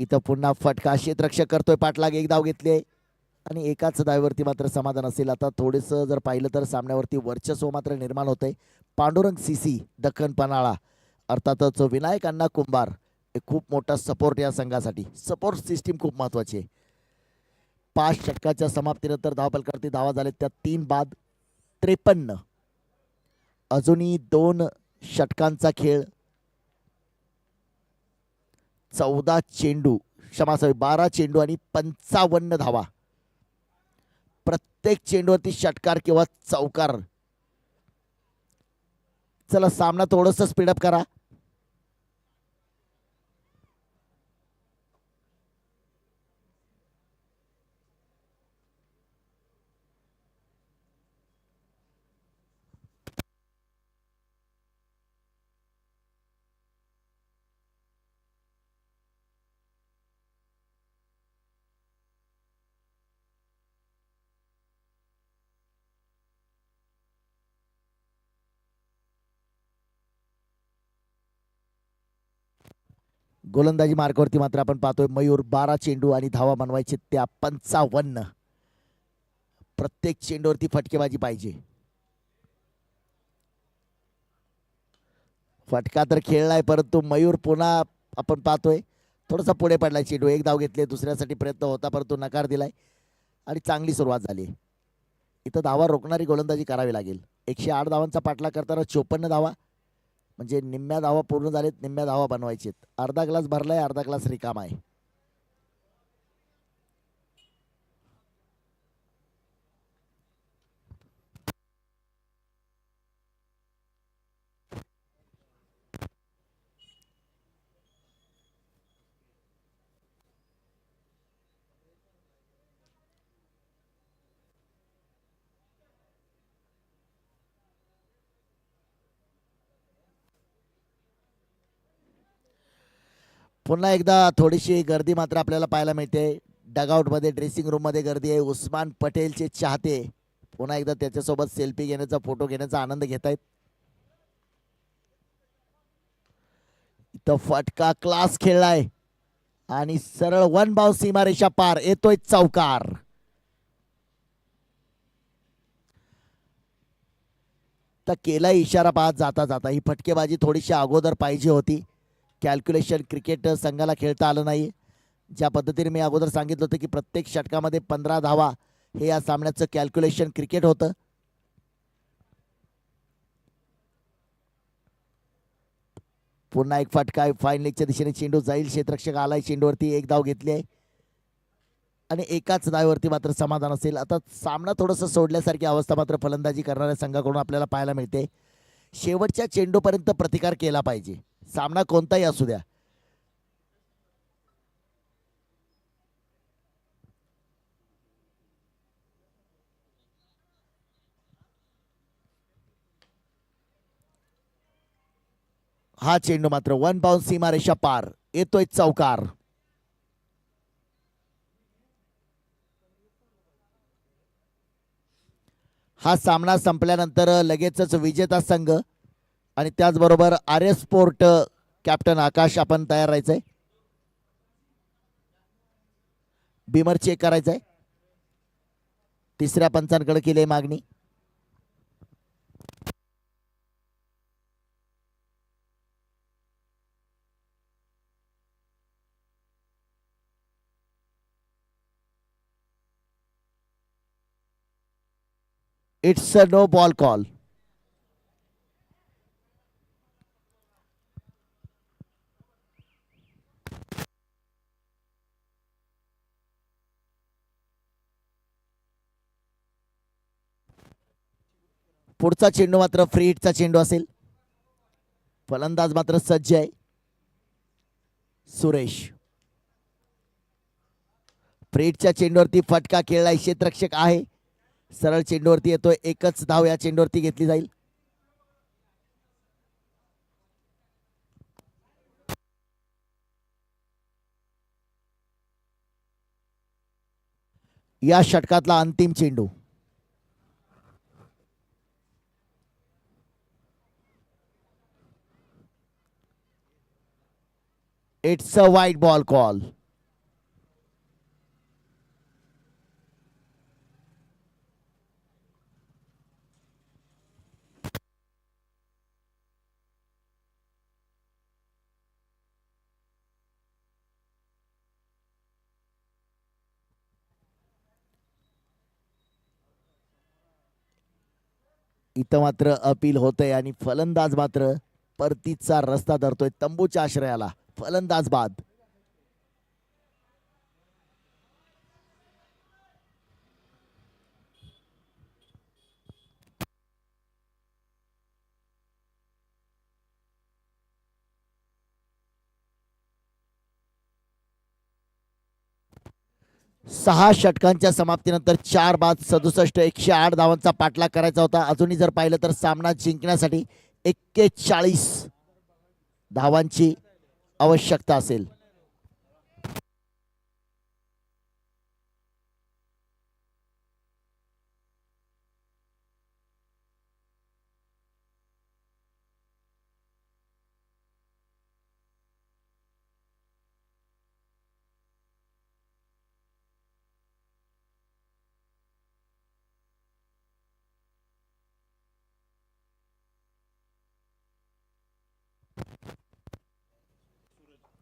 इथं पुन्हा फटका, क्षेत्ररक्षक करतोय पाठलाग, एक धाव घेतली आणि एकाच धावेवरती मात्र समाधान असेल. आता थोडंसं जर पाहिलं तर सामन्यावरती वर्चस्व मात्र निर्माण होतंय. पांडुरंग सीसी दख्खन पन्हाळा अर्थातच विनायक अण्णा कुंभार हे खूप मोठा सपोर्ट या संघासाठी. सपोर्ट सिस्टीम खूप महत्वाची आहे. 5 षटकाच्या समाप्तीनंतर धावफलकावरती धावा झाले त्या 3 बाद 53. अजूनही 2 षटकांचा खेळ. 14 चेंडू, क्षमासावी 12 चेंडू आणि 55 धावा. प्रत्येक चेंडूवरती षटकार किंवा चौकार. चला सामना थोडंसं स्पीडअप करा. गोलंदाजी मार्गावरती मात्र आपण पाहतोय मयूर. 12 चेंडू आणि धावा बनवायचे त्या 55. प्रत्येक चेंडूवरती फटकेबाजी पाहिजे. फटका तर खेळलाय परंतु मयूर पुन्हा आपण पाहतोय थोडासा पुढे पडलाय. चेंडू, एक धाव घेतले, दुसऱ्यासाठी प्रयत्न होता परंतु नकार दिलाय आणि चांगली सुरुवात झाली. इथं धावा रोखणारी गोलंदाजी करावी लागेल. 108 धावांचा पाठलाग करताना 54 धावा म्हणजे निम्म्या धावा पूर्ण झालेत, निम्म्या धावा बनवायचेत. अर्धा ग्लास भरलाय, अर्धा ग्लास रिकामा आहे. पुन्हा एकदा थोडीशी गर्दी मात्र आपल्याला पाहायला मिळते. डगआउटमध्ये, ड्रेसिंग रूममध्ये गर्दी आहे. उस्मान पटेलचे चाहते पुन्हा एकदा त्याच्यासोबत सेल्फी घेण्याचा, फोटो घेण्याचा आनंद घेत आहेत. इथं फटका क्लास खेळलाय आणि सरळ वन बाउंस सीमारेषा पार, येतोय चौकार. तर केला इशारा पाहत जाता जाता. ही फटकेबाजी थोडीशी अगोदर पाहिजे होती. कॅल्क्युलेशन क्रिकेट संघाला खेळता आलं नाही. ज्या पद्धतीने मी अगोदर सांगितलं होतं की प्रत्येक षटकामध्ये 15 धावा हे या सामन्याचं कॅल्क्युलेशन क्रिकेट होतं. पुन्हा एक फटका, फाईन लेगच्या दिशेने चेंडू जाईल. क्षेत्ररक्षक आलाय चेंडूवरती, एक धाव घेतली आहे आणि एकाच धावेवरती मात्र समाधान असेल. आता सामना थोडंसं सोडल्यासारखी अवस्था मात्र फलंदाजी करणाऱ्या संघाकडून आपल्याला पाहायला मिळते. शेवटच्या चेंडूपर्यंत प्रतिकार केला पाहिजे, सामना कोणताही असू द्या. हा चेंडू मात्र वन बाउंस सीमारेषा पार, येतोय चौकार. हा सामना संपल्यानंतर लगेचच विजेता संघ आणि त्याचबरोबर आर्य स्पोर्ट कॅप्टन आकाश आपण तयार राहायचंय. बिमर चेक करायचंय. तिसऱ्या पंचांकडे केली मागणी. It's a no ball call. पुढचा चेंडू मात्र फ्री हिटचा चेंडू असेल. फलंदाज मात्र सज्ज आहे सुरेश. फ्री हिटच्या चेंडूवरती फटका खेळलाय, क्षेत्ररक्षक आहे. सरळ चेंडूवरती येतोय, एकच धाव या चेंडूवरती घेतली जाईल. या षटकातला अंतिम चेंडू. It's a wide ball call. इथं मात्र अपील होतंय आणि फलंदाज मात्र परतीचा रस्ता धरतोय तंबूच्या आश्रयाला. फलंदाज बाद. सहा षटकांच्या समाप्तीनंतर 4 बाद 67 108 धावांचा पाठलाग करायचा होता. अजूनही जर पाहिलं तर सामना जिंकण्यासाठी 41 धावांची आवश्यकता असेल.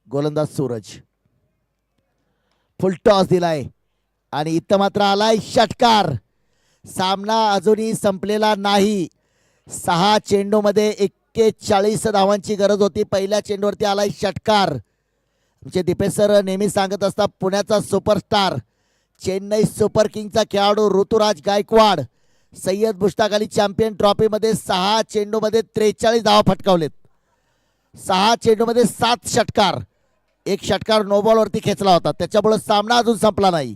गोलंदाज सूरज फुल टॉस दिलाय आणि इथं मात्र आलाय षटकार. सामना अजूनही संपलेला नाही. 6 चेंडूमध्ये 41 धावांची गरज होती. पहिल्या चेंडूवरती आलाय षटकार. आमचे दीपेश सर नेहमी सांगत असतात पुण्याचा सुपरस्टार चेन्नई सुपर किंगचा खेळाडू ऋतुराज गायकवाड सय्यद मुश्ताक अली चॅम्पियन ट्रॉफीमध्ये 6 चेंडूमध्ये 43 धावा फटकावलेत. 6 चेंडूमध्ये 7 षटकार. एक षटकार नो बॉल वरती खेचला होता. त्याच्यामुळे सामना अजून संपला नाही.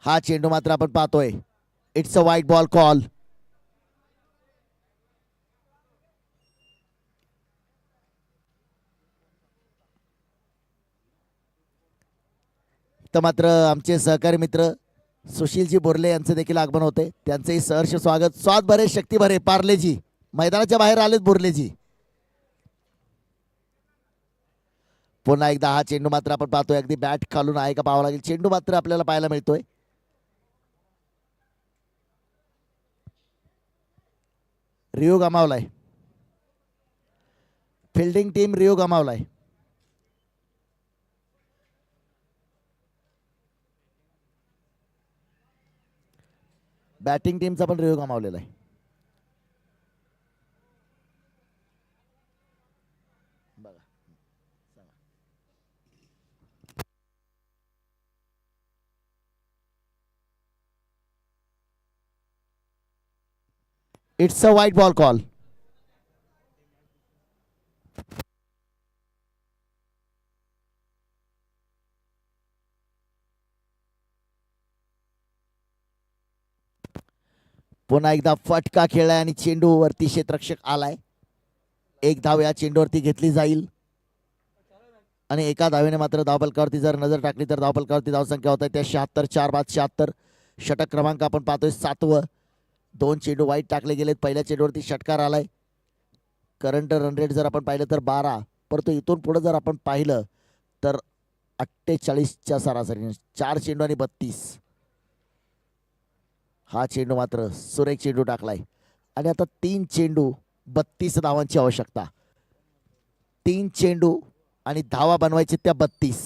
हा चेंडू मात्र आपण पाहतोय इट्स अ वाईट बॉल कॉल. तर मात्र आमचे सहकारी मित्र सुशीलजी बोर्ले यांचे देखील आगमन होते. त्यांचेही सहर्ष स्वागत. स्वाद भरे शक्ती भरे पार्लेजी. मैदानाच्या बाहेर आलेत बोर्लेजी. पुन्हा एकदा हा चेंडू मात्र आपण पाहतोय अगदी बॅट खालून आहे का पाहावं लागेल. चेंडू मात्र आपल्याला पाहायला मिळतोय. रिओ गमावलाय. फिल्डिंग टीम रिओ गमावलाय. बॅटिंग टीमचा पण रिओ गमावलेला आहे. इट्स अ वाईट बॉल कॉल. पुन्हा एकदा फटका खेळलाय आणि चेंडू वरती क्षेत्ररक्षक आलाय. एक धाव या चेंडूवरती घेतली जाईल आणि एका धावेने मात्र धावफलकावरती जर नजर टाकली तर धावफलकावरती धावसंख्या होत आहे त्या 76 4 बाद 76. षटक क्रमांक आपण पाहतोय 7वं. 2 चेंडू वाईट टाकले गेलेत. पहिल्या चेंडूवरती षटकार आलाय. करंट रन रेट जर आपण पाहिलं तर 12. परंतु इथून पुढे जर आपण पाहिलं तर 48च्या सरासरीने 4 चेंडू आणि 32. हा चेंडू मात्र सुरेख चेंडू टाकलाय आणि आता 3 चेंडू 32 धावांची आवश्यकता. 3 चेंडू आणि धावा बनवायचे त्या 32.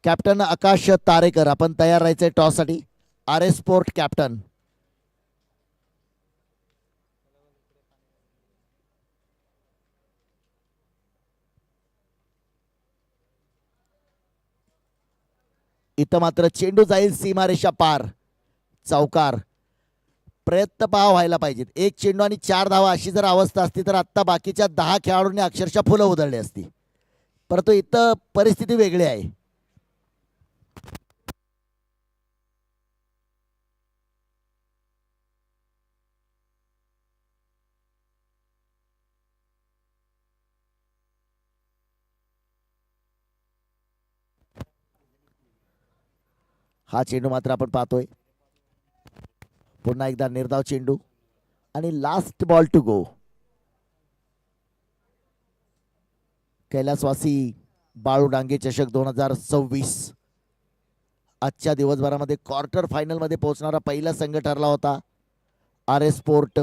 कॅप्टन आकाश तारेकर आपण तयार राहायचंय टॉस साठी. R S sport captain. इथं मात्र चेंडू जाईल सीमारेषा पार. चौकार. प्रयत्न पहा व्हायला पाहिजेत. 1 चेंडू आणि 4 धावा अशी जर अवस्था असती तर आता बाकीच्या 10 खेळाडूंनी अक्षरशः फुलं उधळली असती. परंतु इथं परिस्थिती वेगळी आहे. हा चेंडू मात्र आपण पाहतोय. पुन्हा एकदा निर्धाव चेंडू आणि लास्ट बॉल टू गो. कैलासवासी बाळू डांगे चषक 2026 आजच्या दिवसभरामध्ये क्वार्टर फायनलमध्ये पोहोचणारा पहिला संघ ठरला होता आर एस स्पोर्ट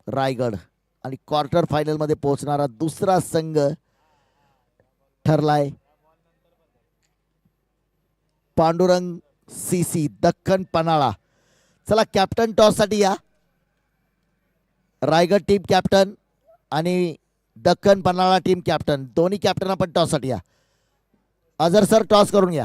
रायगड आणि क्वार्टर फायनलमध्ये पोहोचणारा दुसरा संघ ठरलाय पांडुरंग सीसी दख्खन पन्हाळा. चला कॅप्टन टॉस साठी या. रायगड टीम कॅप्टन आणि दख्खन पन्हाळा टीम कॅप्टन दोन्ही कॅप्टन आपण टॉस साठी या. अजर सर टॉस करून घ्या.